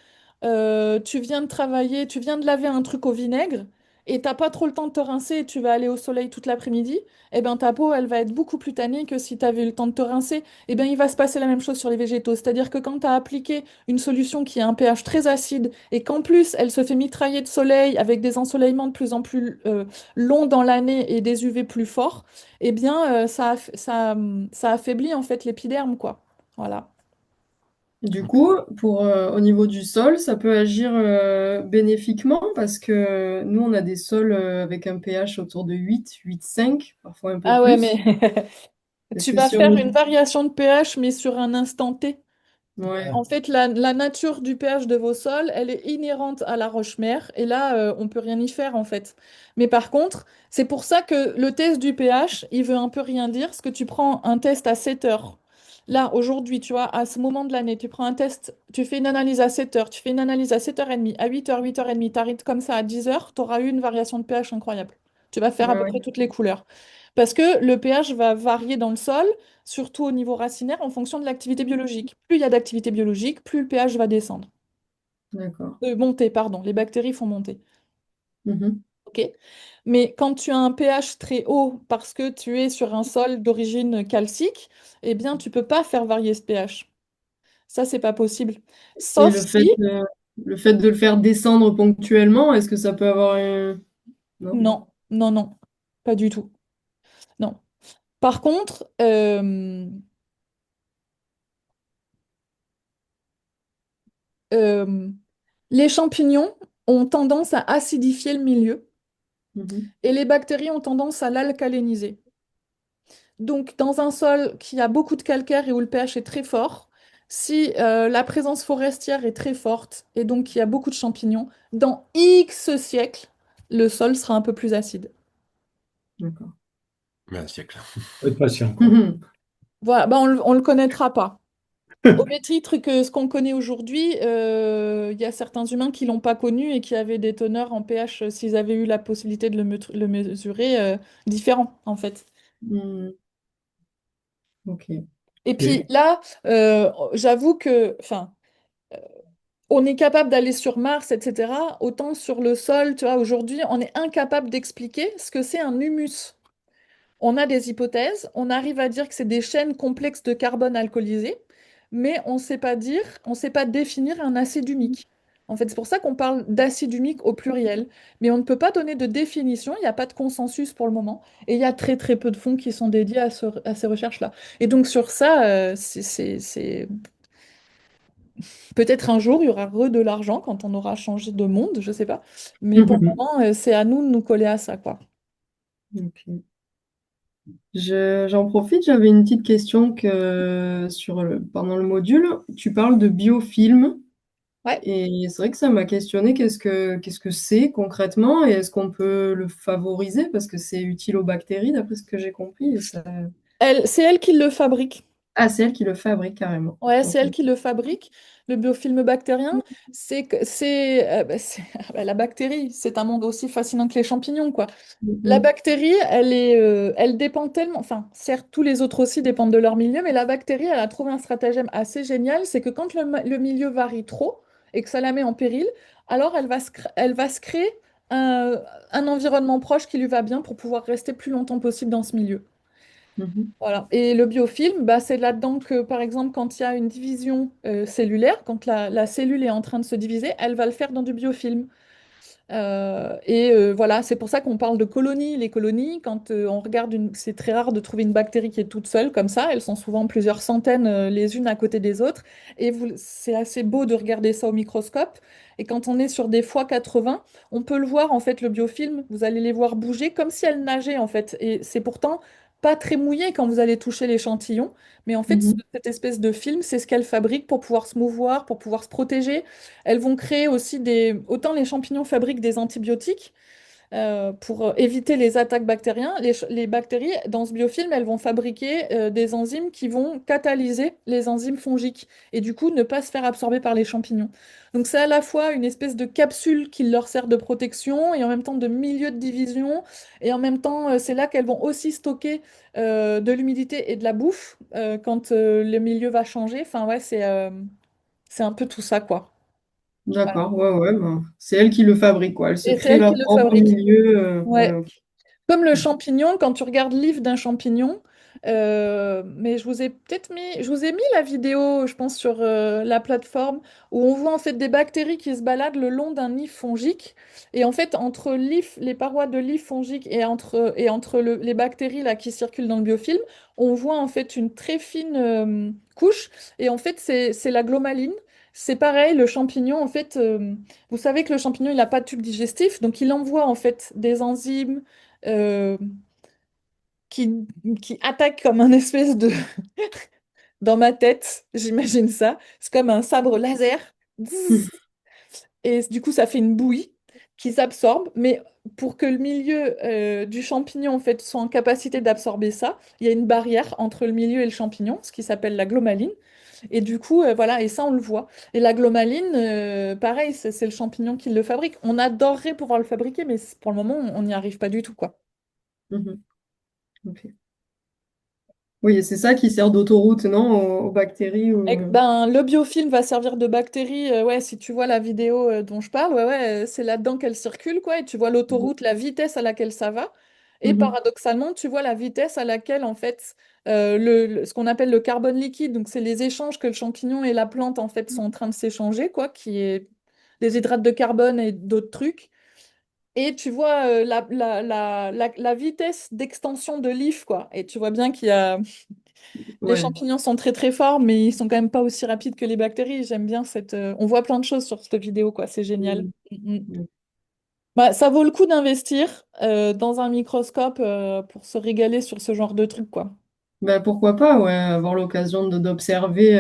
Tu viens de travailler, tu viens de laver un truc au vinaigre et t'as pas trop le temps de te rincer et tu vas aller au soleil toute l'après-midi, eh ben ta peau elle va être beaucoup plus tannée que si tu avais eu le temps de te rincer. Eh ben il va se passer la même chose sur les végétaux, c'est-à-dire que quand tu as appliqué une solution qui a un pH très acide et qu'en plus elle se fait mitrailler de soleil avec des ensoleillements de plus en plus longs dans l'année et des UV plus forts, eh bien ça affaiblit en fait l'épiderme quoi. Voilà. Du coup, au niveau du sol, ça peut agir bénéfiquement parce que nous, on a des sols avec un pH autour de 8,5, parfois un peu Ah ouais, mais plus. Est-ce tu que vas si on faire met... une variation de pH, mais sur un instant T. Ouais, En fait, la nature du pH de vos sols, elle est inhérente à la roche-mère, et là, on peut rien y faire, en fait. Mais par contre, c'est pour ça que le test du pH, il veut un peu rien dire, parce que tu prends un test à 7 heures. Là, aujourd'hui, tu vois, à ce moment de l'année, tu prends un test, tu fais une analyse à 7 heures, tu fais une analyse à 7h30, à 8 heures, 8h30, t'arrêtes comme ça à 10 heures, tu auras eu une variation de pH incroyable. Tu vas faire à ouais, peu ouais. près toutes les couleurs. Parce que le pH va varier dans le sol, surtout au niveau racinaire, en fonction de l'activité biologique. Plus il y a d'activité biologique, plus le pH va descendre. D'accord. Monter, pardon. Les bactéries font monter. Mhm. OK? Mais quand tu as un pH très haut parce que tu es sur un sol d'origine calcique, eh bien, tu peux pas faire varier ce pH. Ça, c'est pas possible. Et Sauf si... le fait de le faire descendre ponctuellement, est-ce que ça peut avoir un... Non? Non, non, non. Pas du tout. Non. Par contre, euh, les champignons ont tendance à acidifier le milieu Mhm. et les bactéries ont tendance à l'alcaliniser. Donc, dans un sol qui a beaucoup de calcaire et où le pH est très fort, si la présence forestière est très forte et donc qu'il y a beaucoup de champignons, dans X siècles, le sol sera un peu plus acide. D'accord. Mais un siècle. Faut être patient, quoi. Mhm. Voilà, bah, on le connaîtra pas. Au même titre que ce qu'on connaît aujourd'hui, il y a certains humains qui l'ont pas connu et qui avaient des teneurs en pH, s'ils avaient eu la possibilité de le mesurer, différents en fait. Mhm. Ok. Et puis Et là, j'avoue que, enfin, on est capable d'aller sur Mars, etc. Autant sur le sol, tu vois, aujourd'hui, on est incapable d'expliquer ce que c'est un humus. On a des hypothèses, on arrive à dire que c'est des chaînes complexes de carbone alcoolisé, mais on ne sait pas dire, on ne sait pas définir un acide humique. En fait, c'est pour ça qu'on parle d'acide humique au pluriel. Mais on ne peut pas donner de définition, il n'y a pas de consensus pour le moment, et il y a très très peu de fonds qui sont dédiés à ces recherches-là. Et donc sur ça, peut-être un jour, il y aura de l'argent quand on aura changé de monde, je ne sais pas. Mais pour le Mhm. moment, c'est à nous de nous coller à ça, quoi. Ok. J'en profite, j'avais une petite question pendant le module. Tu parles de biofilm Ouais. et c'est vrai que ça m'a questionné qu'est-ce que c'est concrètement et est-ce qu'on peut le favoriser parce que c'est utile aux bactéries d'après ce que j'ai compris. C'est elle qui le fabrique. Ah, c'est elle qui le fabrique carrément. Ouais, c'est Ok. elle qui le fabrique. Le biofilm bactérien, la bactérie, c'est un monde aussi fascinant que les champignons, quoi. La Mhm. bactérie, elle dépend tellement, enfin, certes, tous les autres aussi dépendent de leur milieu, mais la bactérie, elle a trouvé un stratagème assez génial, c'est que quand le milieu varie trop et que ça la met en péril, alors elle va se créer un environnement proche qui lui va bien pour pouvoir rester plus longtemps possible dans ce milieu. Mhm. Voilà. Et le biofilm, bah, c'est là-dedans que, par exemple, quand il y a une division cellulaire, quand la cellule est en train de se diviser, elle va le faire dans du biofilm. Voilà, c'est pour ça qu'on parle de colonies. Les colonies, quand on regarde c'est très rare de trouver une bactérie qui est toute seule comme ça. Elles sont souvent plusieurs centaines les unes à côté des autres. C'est assez beau de regarder ça au microscope. Et quand on est sur des x80, on peut le voir en fait, le biofilm. Vous allez les voir bouger comme si elles nageaient en fait. Et c'est pourtant pas très mouillé quand vous allez toucher l'échantillon. Mais en fait, Mhm. cette espèce de film, c'est ce qu'elles fabriquent pour pouvoir se mouvoir, pour pouvoir se protéger. Elles vont créer aussi des... Autant les champignons fabriquent des antibiotiques pour éviter les attaques bactériennes, les bactéries, dans ce biofilm, elles vont fabriquer des enzymes qui vont catalyser les enzymes fongiques et du coup ne pas se faire absorber par les champignons. Donc c'est à la fois une espèce de capsule qui leur sert de protection et en même temps de milieu de division et en même temps c'est là qu'elles vont aussi stocker de l'humidité et de la bouffe quand le milieu va changer. Enfin ouais, c'est un peu tout ça quoi. D'accord, ouais, ouais, ben, c'est elle qui le fabrique, quoi. Elle se Et c'est crée elle qui leur le propre fabrique. milieu. Ouais, Ouais. ok. Comme le champignon, quand tu regardes l'if d'un champignon, mais je vous ai mis la vidéo, je pense, sur la plateforme où on voit en fait des bactéries qui se baladent le long d'un nid fongique. Et en fait, entre l'if, les parois de l'if fongique et entre les bactéries là, qui circulent dans le biofilm, on voit en fait une très fine couche. Et en fait, c'est la glomaline. C'est pareil, le champignon, en fait, vous savez que le champignon, il n'a pas de tube digestif, donc il envoie en fait des enzymes euh, qui, qui attaque comme un espèce de... Dans ma tête, j'imagine ça. C'est comme un sabre laser. Zzz. Et du coup, ça fait une bouillie qui s'absorbe. Mais pour que le milieu du champignon en fait, soit en capacité d'absorber ça, il y a une barrière entre le milieu et le champignon, ce qui s'appelle la glomaline. Et du coup, voilà, et ça, on le voit. Et la glomaline, pareil, c'est le champignon qui le fabrique. On adorerait pouvoir le fabriquer, mais pour le moment, on n'y arrive pas du tout, quoi. Mhm. Ok. Oui, et c'est ça qui sert d'autoroute, non, aux bactéries Ben, le biofilm va servir de bactérie. Ouais, si tu vois la vidéo dont je parle, ouais, ouais, c'est là-dedans qu'elle circule, quoi. Et tu vois l'autoroute, la vitesse à laquelle ça va. Et Mhm. paradoxalement, tu vois la vitesse à laquelle, en fait, ce qu'on appelle le carbone liquide, donc c'est les échanges que le champignon et la plante, en fait, sont en train de s'échanger, quoi, qui est des hydrates de carbone et d'autres trucs. Et tu vois la vitesse d'extension de l'if, quoi. Et tu vois bien qu'il y a les Ouais. champignons sont très très forts, mais ils sont quand même pas aussi rapides que les bactéries. J'aime bien cette. On voit plein de choses sur cette vidéo, quoi. C'est génial. Mhm. Mm, mm. Mhm. Bah, ça vaut le coup d'investir dans un microscope pour se régaler sur ce genre de truc, quoi. Ben, pourquoi pas, ouais, avoir l'occasion d'observer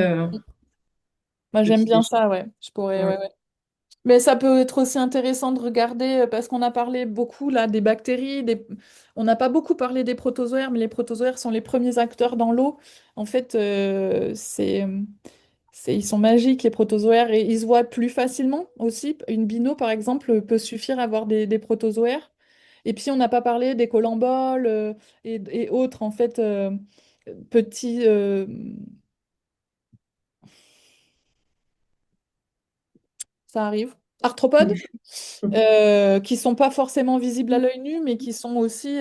Moi, j'aime petit bien échange. ça, ouais. Je pourrais, Ouais. ouais, ouais. Mais ça peut être aussi intéressant de regarder, parce qu'on a parlé beaucoup là des bactéries, on n'a pas beaucoup parlé des protozoaires, mais les protozoaires sont les premiers acteurs dans l'eau. En fait, ils sont magiques, les protozoaires, et ils se voient plus facilement aussi. Une bino, par exemple, peut suffire à avoir des protozoaires. Et puis, on n'a pas parlé des colamboles et autres, en fait, petits... ça arrive. Arthropodes, qui sont pas forcément visibles à l'œil nu, mais qui sont aussi...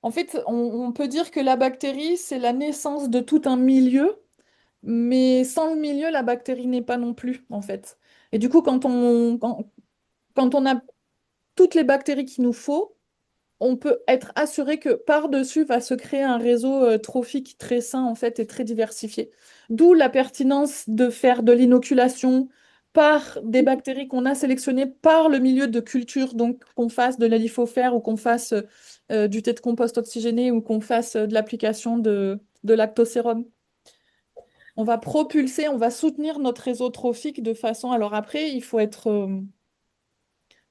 En fait, on peut dire que la bactérie, c'est la naissance de tout un milieu, mais sans le milieu, la bactérie n'est pas non plus, en fait. Et du coup, quand on a toutes les bactéries qu'il nous faut, on peut être assuré que par-dessus va se créer un réseau trophique très sain en fait et très diversifié. D'où la pertinence de faire de l'inoculation par des bactéries qu'on a sélectionnées par le milieu de culture, donc qu'on fasse de l'alifofère ou qu'on fasse du thé de compost oxygéné ou qu'on fasse de l'application de lactosérum. On va propulser, on va soutenir notre réseau trophique de façon. Alors après, il faut être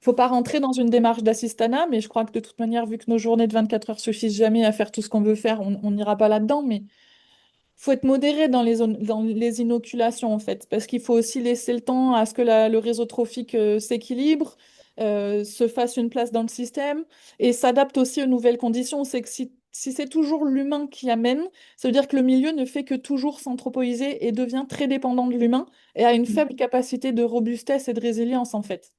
faut pas rentrer dans une démarche d'assistanat, mais je crois que de toute manière, vu que nos journées de 24 heures suffisent jamais à faire tout ce qu'on veut faire, on n'ira pas là-dedans. Mais faut être modéré dans les inoculations, en fait, parce qu'il faut aussi laisser le temps à ce que le réseau trophique s'équilibre, se fasse une place dans le système et s'adapte aussi aux nouvelles conditions. C'est que si c'est toujours l'humain qui amène, ça veut dire que le milieu ne fait que toujours s'anthropoiser et devient très dépendant de l'humain et a une faible capacité de robustesse et de résilience, en fait.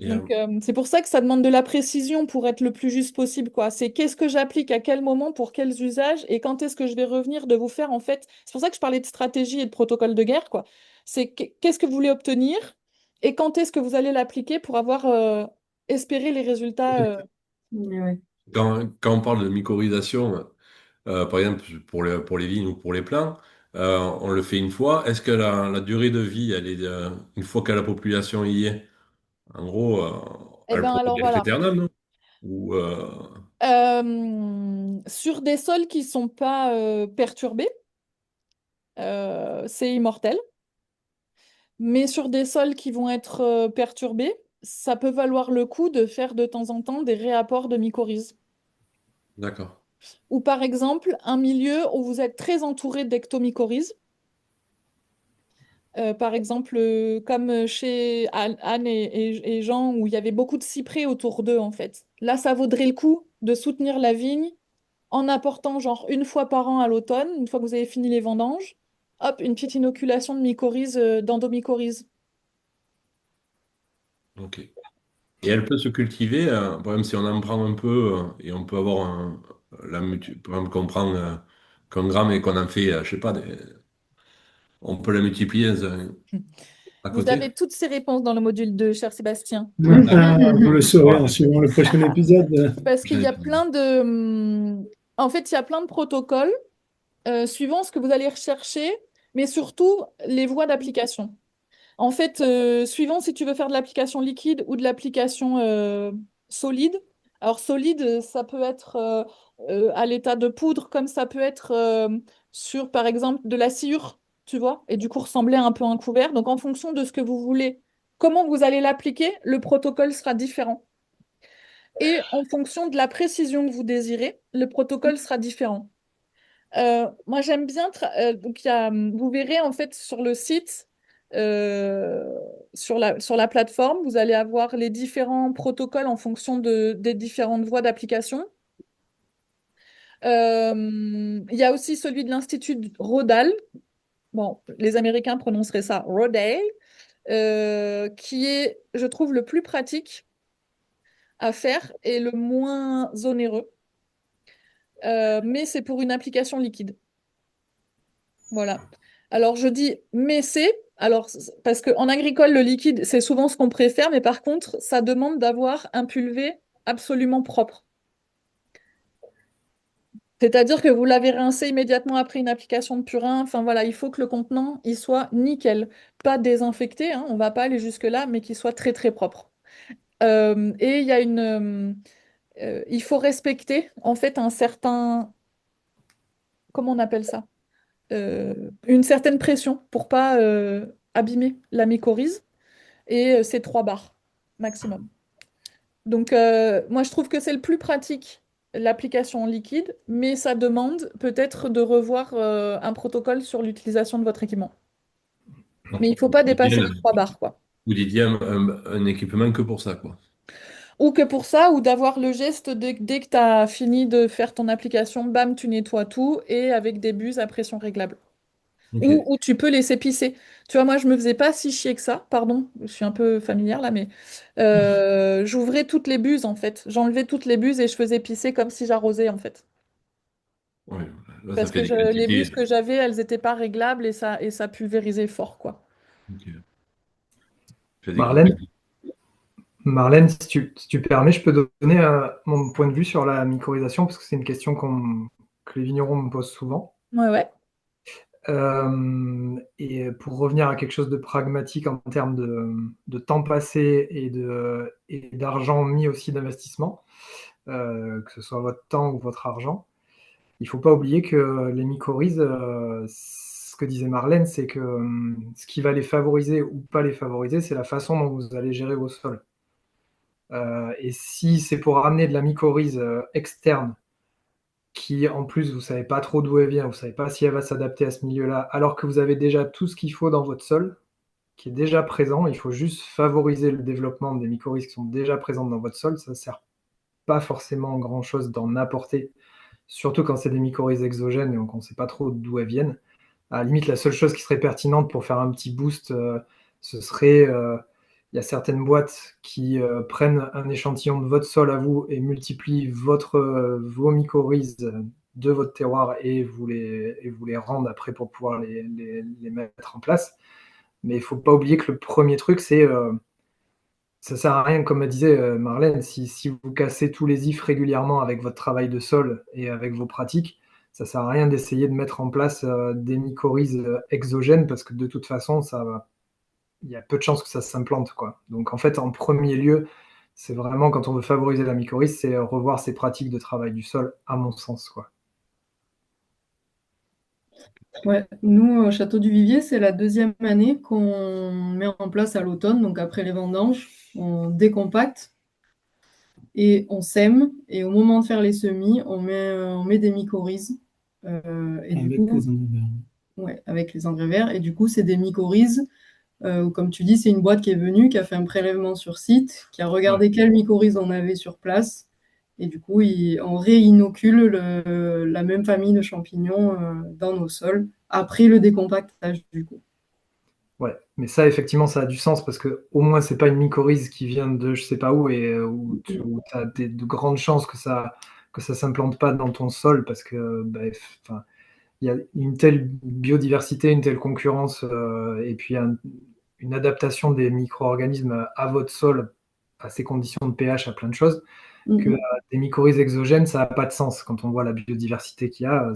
Et, Donc, c'est pour ça que ça demande de la précision pour être le plus juste possible, quoi. C'est qu'est-ce que j'applique à quel moment pour quels usages et quand est-ce que je vais revenir de vous faire, en fait. C'est pour ça que je parlais de stratégie et de protocole de guerre, quoi. C'est qu'est-ce que vous voulez obtenir et quand est-ce que vous allez l'appliquer pour avoir espérer les résultats. Ouais. Quand on parle de mycorhisation, par exemple pour les vignes ou pour les plants, on le fait une fois. Est-ce que la durée de vie, elle est une fois que la population y est, en gros, Eh elle bien, alors protège voilà. l'éternel, non? Ou Sur des sols qui sont pas perturbés, c'est immortel. Mais sur des sols qui vont être perturbés, ça peut valoir le coup de faire de temps en temps des réapports de mycorhizes. d'accord, Ou par exemple, un milieu où vous êtes très entouré d'ectomycorhizes. Par exemple, comme chez Anne et Jean, où il y avait beaucoup de cyprès autour d'eux, en fait. Là, ça vaudrait le coup de soutenir la vigne en apportant, genre, une fois par an à l'automne, une fois que vous avez fini les vendanges, hop, une petite inoculation de mycorhizes, d'endomycorhizes. ok. Et elle peut se cultiver, par exemple, si on en prend un peu et on peut avoir par exemple, qu'on prend qu'un gramme et qu'on en fait, je sais pas, on peut la multiplier à Vous côté. avez toutes ces réponses dans le module 2, cher Sébastien. D'accord. Vous le saurez en Voilà. suivant le prochain épisode. Parce qu'il y J'ai- a plein de... En fait, il y a plein de protocoles suivant ce que vous allez rechercher, mais surtout les voies d'application. En fait, suivant si tu veux faire de l'application liquide ou de l'application solide. Alors, solide, ça peut être à l'état de poudre, comme ça peut être sur, par exemple, de la sciure, tu vois, et du coup ressembler un peu à un couvert. Donc, en fonction de ce que vous voulez, comment vous allez l'appliquer, le protocole sera différent. Et en fonction de la précision que vous désirez, le protocole sera différent. Moi, j'aime bien. Donc, vous verrez en fait sur le site, sur la plateforme, vous allez avoir les différents protocoles en fonction des différentes voies d'application. Il y a aussi celui de l'Institut Rodal. Bon, les Américains prononceraient ça Rodale, qui est, je trouve, le plus pratique à faire et le moins onéreux. Mais c'est pour une application liquide. Voilà. Alors je dis mais c'est alors parce qu'en agricole le liquide c'est souvent ce qu'on préfère, mais par contre ça demande d'avoir un pulvé absolument propre. C'est-à-dire que vous l'avez rincé immédiatement après une application de purin. Enfin voilà, il faut que le contenant il soit nickel, pas désinfecté, hein, on va pas aller jusque-là, mais qu'il soit très très propre. Et il y a il faut respecter en fait un certain, comment on appelle ça? Une certaine pression pour pas abîmer la mycorhize. Et c'est 3 bars maximum. Donc, moi, je trouve que c'est le plus pratique, l'application en liquide, mais ça demande peut-être de revoir un protocole sur l'utilisation de votre équipement. Mais il ne faut pas dépasser les 3 bars, quoi. Vous disiez un équipement que pour ça, quoi. Ou que pour ça, ou d'avoir le geste dès que tu as fini de faire ton application, bam, tu nettoies tout et avec des buses à pression réglable. Ok. Ou tu peux laisser pisser. Tu vois, moi, je me faisais pas si chier que ça, pardon, je suis un peu familière là, mais j'ouvrais toutes les buses en fait. J'enlevais toutes les buses et je faisais pisser comme si j'arrosais en fait. Ouais, là, ça Parce fait que des les quantités. buses que j'avais, elles n'étaient pas réglables et ça pulvérisait fort, quoi. Ok. Fait des Marlène, quantités. Marlène, si tu permets, je peux donner mon point de vue sur la mycorhisation, parce que c'est une question que les vignerons me posent souvent. Ouais, ouais. Et pour revenir à quelque chose de pragmatique en termes de temps passé et d'argent mis aussi d'investissement, que ce soit votre temps ou votre argent, il ne faut pas oublier que les mycorhizes, ce que disait Marlène, c'est que ce qui va les favoriser ou pas les favoriser, c'est la façon dont vous allez gérer vos sols. Et si c'est pour ramener de la mycorhize externe, qui en plus vous ne savez pas trop d'où elle vient, vous ne savez pas si elle va s'adapter à ce milieu-là, alors que vous avez déjà tout ce qu'il faut dans votre sol, qui est déjà présent, il faut juste favoriser le développement des mycorhizes qui sont déjà présentes dans votre sol, ça ne sert pas forcément grand-chose d'en apporter, surtout quand c'est des mycorhizes exogènes et qu'on ne sait pas trop d'où elles viennent. À la limite, la seule chose qui serait pertinente pour faire un petit boost, ce serait, il y a certaines boîtes qui prennent un échantillon de votre sol à vous et multiplient vos mycorhizes de votre terroir et vous les rendent après pour pouvoir les mettre en place. Mais il ne faut pas oublier que le premier truc, c'est ça sert à rien, comme disait Marlène, si vous cassez tous les ifs régulièrement avec votre travail de sol et avec vos pratiques, ça sert à rien d'essayer de mettre en place des mycorhizes exogènes parce que de toute façon, il y a peu de chances que ça s'implante, quoi. Donc en fait, en premier lieu, c'est vraiment quand on veut favoriser la mycorhize, c'est revoir ses pratiques de travail du sol, à mon sens, quoi. Ouais, nous, au Château du Vivier, c'est la deuxième année qu'on met en place à l'automne, donc après les vendanges, on décompacte et on sème. Et au moment de faire les semis, on met des mycorhizes. Et du Avec coup, les engrais verts. ouais, avec les engrais verts. Et du coup, c'est des mycorhizes. Comme tu dis, c'est une boîte qui est venue, qui a fait un prélèvement sur site, qui a regardé quelles mycorhizes on avait sur place. Et du coup, on réinocule la même famille de champignons dans nos sols après le décompactage, du coup. Ouais, mais ça, effectivement, ça a du sens parce que au moins, c'est pas une mycorhize qui vient de je sais pas où et où tu as de grandes chances que ça s'implante pas dans ton sol parce que bah, enfin, il y a une telle biodiversité, une telle concurrence et puis une adaptation des micro-organismes à votre sol, à ces conditions de pH, à plein de choses, que des mycorhizes exogènes, ça n'a pas de sens. Quand on voit la biodiversité qu'il y a,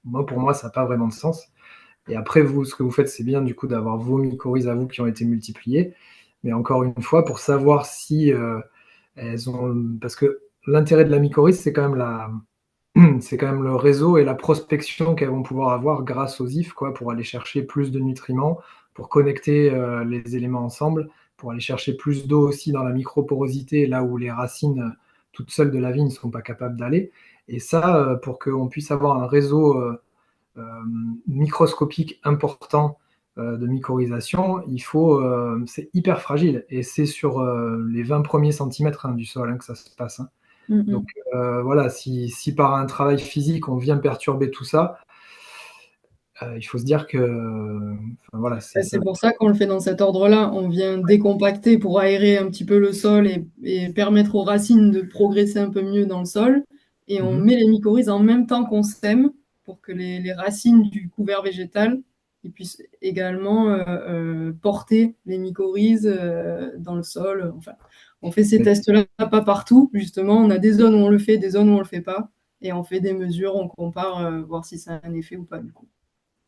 moi, pour moi, ça n'a pas vraiment de sens. Et après, vous, ce que vous faites, c'est bien du coup d'avoir vos mycorhizes à vous qui ont été multipliées. Mais encore une fois, pour savoir si elles ont. Parce que l'intérêt de la mycorhize, c'est quand même c'est quand même le réseau et la prospection qu'elles vont pouvoir avoir grâce aux ifs, quoi, pour aller chercher plus de nutriments, pour connecter les éléments ensemble, pour aller chercher plus d'eau aussi dans la microporosité, là où les racines toutes seules de la vie ne sont pas capables d'aller. Et ça, pour qu'on puisse avoir un réseau euh, microscopique important de mycorhization, c'est hyper fragile. Et c'est sur les 20 premiers centimètres du sol que ça se passe. Donc voilà, si par un travail physique, on vient perturber tout ça, il faut se dire que voilà, C'est pour ça qu'on le fait dans cet ordre-là. On vient décompacter pour aérer un petit peu le sol et permettre aux racines de progresser un peu mieux dans le sol. Et on met les mycorhizes en même temps qu'on sème pour que les racines du couvert végétal ils puissent également porter les mycorhizes dans le sol. Enfin, on fait ces tests-là pas partout, justement. On a des zones où on le fait, des zones où on ne le fait pas. Et on fait des mesures, on compare, voir si ça a un effet ou pas, du coup.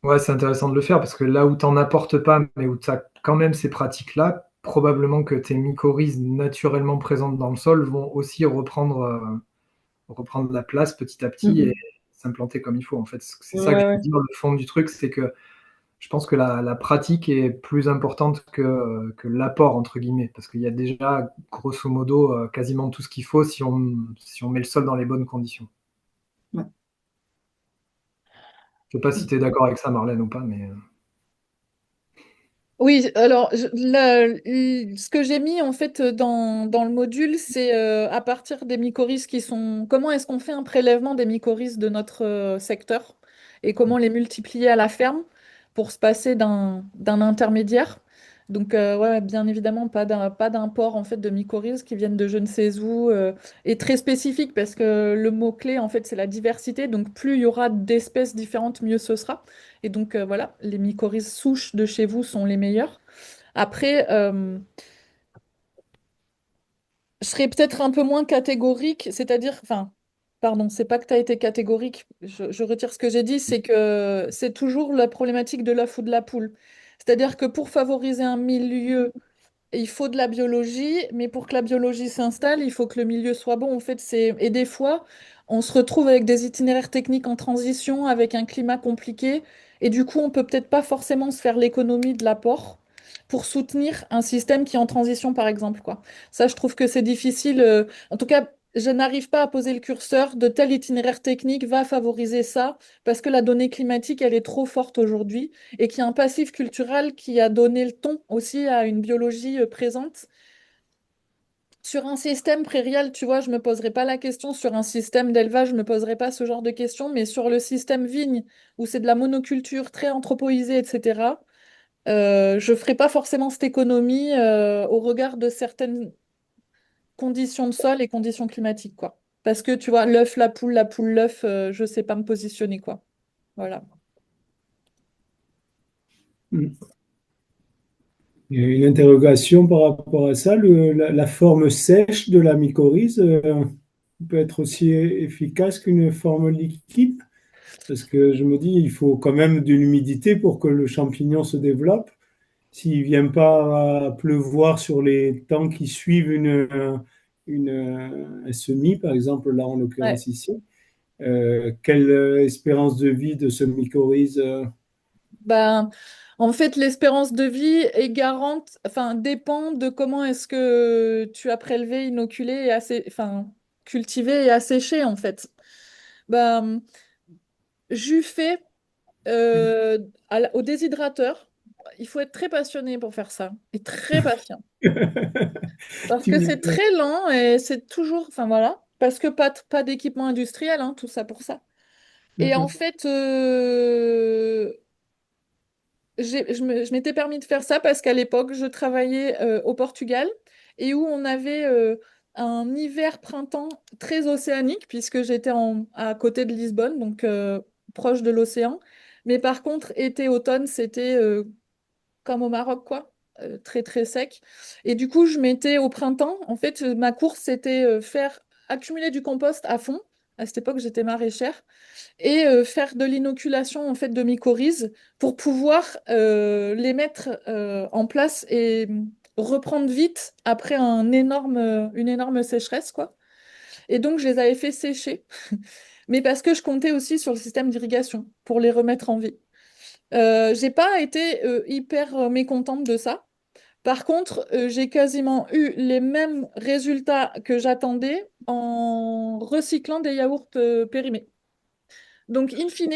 Ouais, c'est intéressant de le faire parce que là où tu n'en apportes pas, mais où tu as quand même ces pratiques-là, probablement que tes mycorhizes naturellement présentes dans le sol vont aussi reprendre la place petit à petit et s'implanter comme il faut. En fait, c'est ça que je veux dire, le fond du truc, c'est que je pense que la pratique est plus importante que l'apport, entre guillemets, parce qu'il y a déjà, grosso modo, quasiment tout ce qu'il faut si on met le sol dans les bonnes conditions. Ouais. Je ne sais pas si tu es d'accord avec ça, Marlène, ou pas, mais... Oui, alors ce que j'ai mis en fait dans le module, c'est à partir des mycorhizes qui sont. Comment est-ce qu'on fait un prélèvement des mycorhizes de notre secteur et comment les multiplier à la ferme pour se passer d'un intermédiaire. Donc ouais, bien évidemment pas d'import en fait de mycorhizes qui viennent de je ne sais où et très spécifique parce que le mot-clé en fait c'est la diversité. Donc plus il y aura d'espèces différentes, mieux ce sera. Et donc voilà, les mycorhizes souches de chez vous sont les meilleures. Après, je serais peut-être un peu moins catégorique, c'est-à-dire, enfin, pardon, c'est pas que tu as été catégorique, je retire ce que j'ai dit, c'est que c'est toujours la problématique de l'œuf ou de la poule. C'est-à-dire que pour favoriser un milieu, il faut de la biologie, mais pour que la biologie s'installe, il faut que le milieu soit bon. En fait, et des fois, on se retrouve avec des itinéraires techniques en transition, avec un climat compliqué, et du coup, on peut peut-être pas forcément se faire l'économie de l'apport pour soutenir un système qui est en transition, par exemple, quoi. Ça, je trouve que c'est difficile. En tout cas, je n'arrive pas à poser le curseur de tel itinéraire technique va favoriser ça, parce que la donnée climatique, elle est trop forte aujourd'hui et qu'il y a un passif culturel qui a donné le ton aussi à une biologie présente. Sur un système prairial, tu vois, je me poserai pas la question. Sur un système d'élevage, je me poserai pas ce genre de questions. Mais sur le système vigne, où c'est de la monoculture très anthropoïsée, etc., je ferai pas forcément cette économie au regard de certaines conditions de sol et conditions climatiques, quoi. Parce que, tu vois, l'œuf, la poule, l'œuf, je sais pas me positionner, quoi. Voilà. Il y a une interrogation par rapport à ça. La forme sèche de la mycorhize peut être aussi efficace qu'une forme liquide, parce que je me dis, il faut quand même de l'humidité pour que le champignon se développe. S'il ne vient pas à pleuvoir sur les temps qui suivent un semis, par exemple, là en Ouais. l'occurrence ici, quelle espérance de vie de ce mycorhize Ben, en fait, l'espérance de vie est garante, enfin, dépend de comment est-ce que tu as prélevé, inoculé et enfin, cultivé et asséché, en fait. Ben, jus fait euh, au déshydrateur, il faut être très passionné pour faire ça, et très patient. Parce tu que me- c'est très lent et c'est toujours, enfin voilà, parce que pas d'équipement industriel, hein, tout ça pour ça. Et en fait, je m'étais permis de faire ça parce qu'à l'époque, je travaillais au Portugal et où on avait un hiver-printemps très océanique puisque j'étais à côté de Lisbonne, donc proche de l'océan. Mais par contre, été-automne, c'était comme au Maroc, quoi. Très très sec. Et du coup, je mettais au printemps, en fait, ma course, c'était faire accumuler du compost à fond. À cette époque, j'étais maraîchère et faire de l'inoculation en fait de mycorhizes pour pouvoir les mettre en place et reprendre vite après une énorme sécheresse, quoi. Et donc, je les avais fait sécher, mais parce que je comptais aussi sur le système d'irrigation pour les remettre en vie. J'ai pas été hyper mécontente de ça. Par contre, j'ai quasiment eu les mêmes résultats que j'attendais en recyclant des yaourts périmés. Donc, in fine,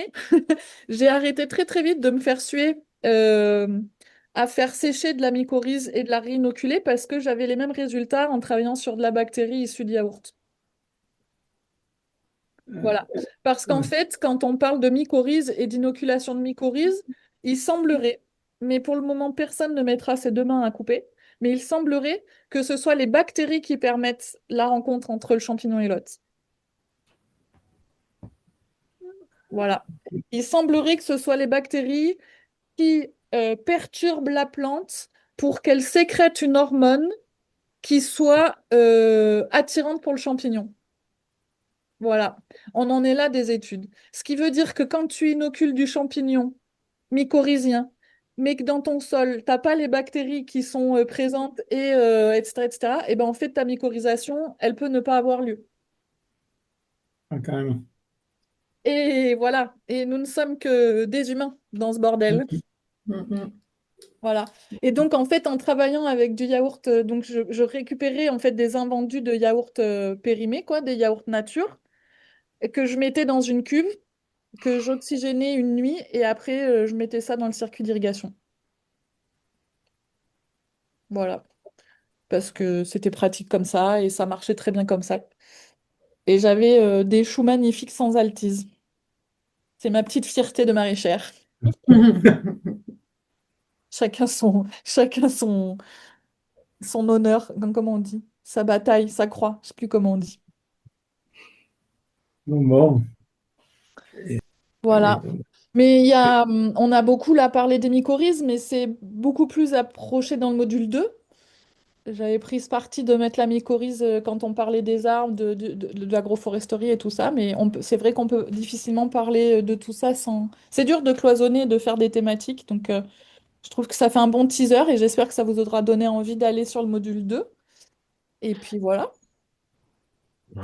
j'ai arrêté très très vite de me faire suer à faire sécher de la mycorhize et de la réinoculer parce que j'avais les mêmes résultats en travaillant sur de la bactérie issue de yaourt. Voilà. Parce qu'en Ouais, fait, quand on parle de mycorhize et d'inoculation de mycorhize, il semblerait, mais pour le moment, personne ne mettra ses deux mains à couper, mais il semblerait que ce soit les bactéries qui permettent la rencontre entre le champignon et l'hôte. Voilà. Il semblerait que ce soit les bactéries qui perturbe la plante pour qu'elle sécrète une hormone qui soit attirante pour le champignon. Voilà, on en est là des études. Ce qui veut dire que quand tu inocules du champignon mycorhizien, mais que dans ton sol, t'as pas les bactéries qui sont présentes et etc., et ben en fait ta mycorhisation, elle peut ne pas avoir lieu. carrément. Et voilà, et nous ne sommes que des humains dans ce bordel. Voilà. Et donc, en fait, en travaillant avec du yaourt, donc je récupérais en fait des invendus de yaourt périmés, quoi, des yaourts nature, et que je mettais dans une cuve, que j'oxygénais une nuit, et après, je mettais ça dans le circuit d'irrigation. Voilà. Parce que c'était pratique comme ça, et ça marchait très bien comme ça. Et j'avais des choux magnifiques sans altise. C'est ma petite fierté de maraîchère. Chacun son honneur, comme on dit. Sa bataille, sa croix, je sais plus comment on dit. Bon, Voilà. Mais on a beaucoup là parlé des mycorhizes, mais c'est beaucoup plus approché dans le module 2. J'avais pris ce parti de mettre la mycorhize quand on parlait des arbres, de l'agroforesterie et tout ça, mais c'est vrai qu'on peut difficilement parler de tout ça sans... C'est dur de cloisonner, de faire des thématiques, donc je trouve que ça fait un bon teaser et j'espère que ça vous aura donné envie d'aller sur le module 2. Et puis voilà, Ouais.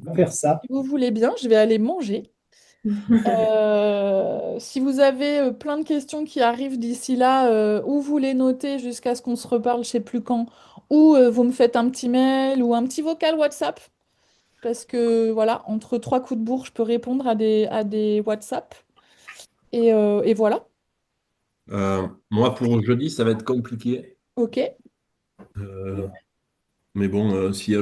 on va faire ça. si vous voulez bien, je vais aller manger. Si vous avez plein de questions qui arrivent d'ici là, ou vous les notez jusqu'à ce qu'on se reparle, je sais plus quand, ou vous me faites un petit mail ou un petit vocal WhatsApp, parce que voilà, entre trois coups de bourre, je peux répondre à des WhatsApp. Et voilà, Moi, pour jeudi, ça va être compliqué. ok. Euh, mais bon, s'il y a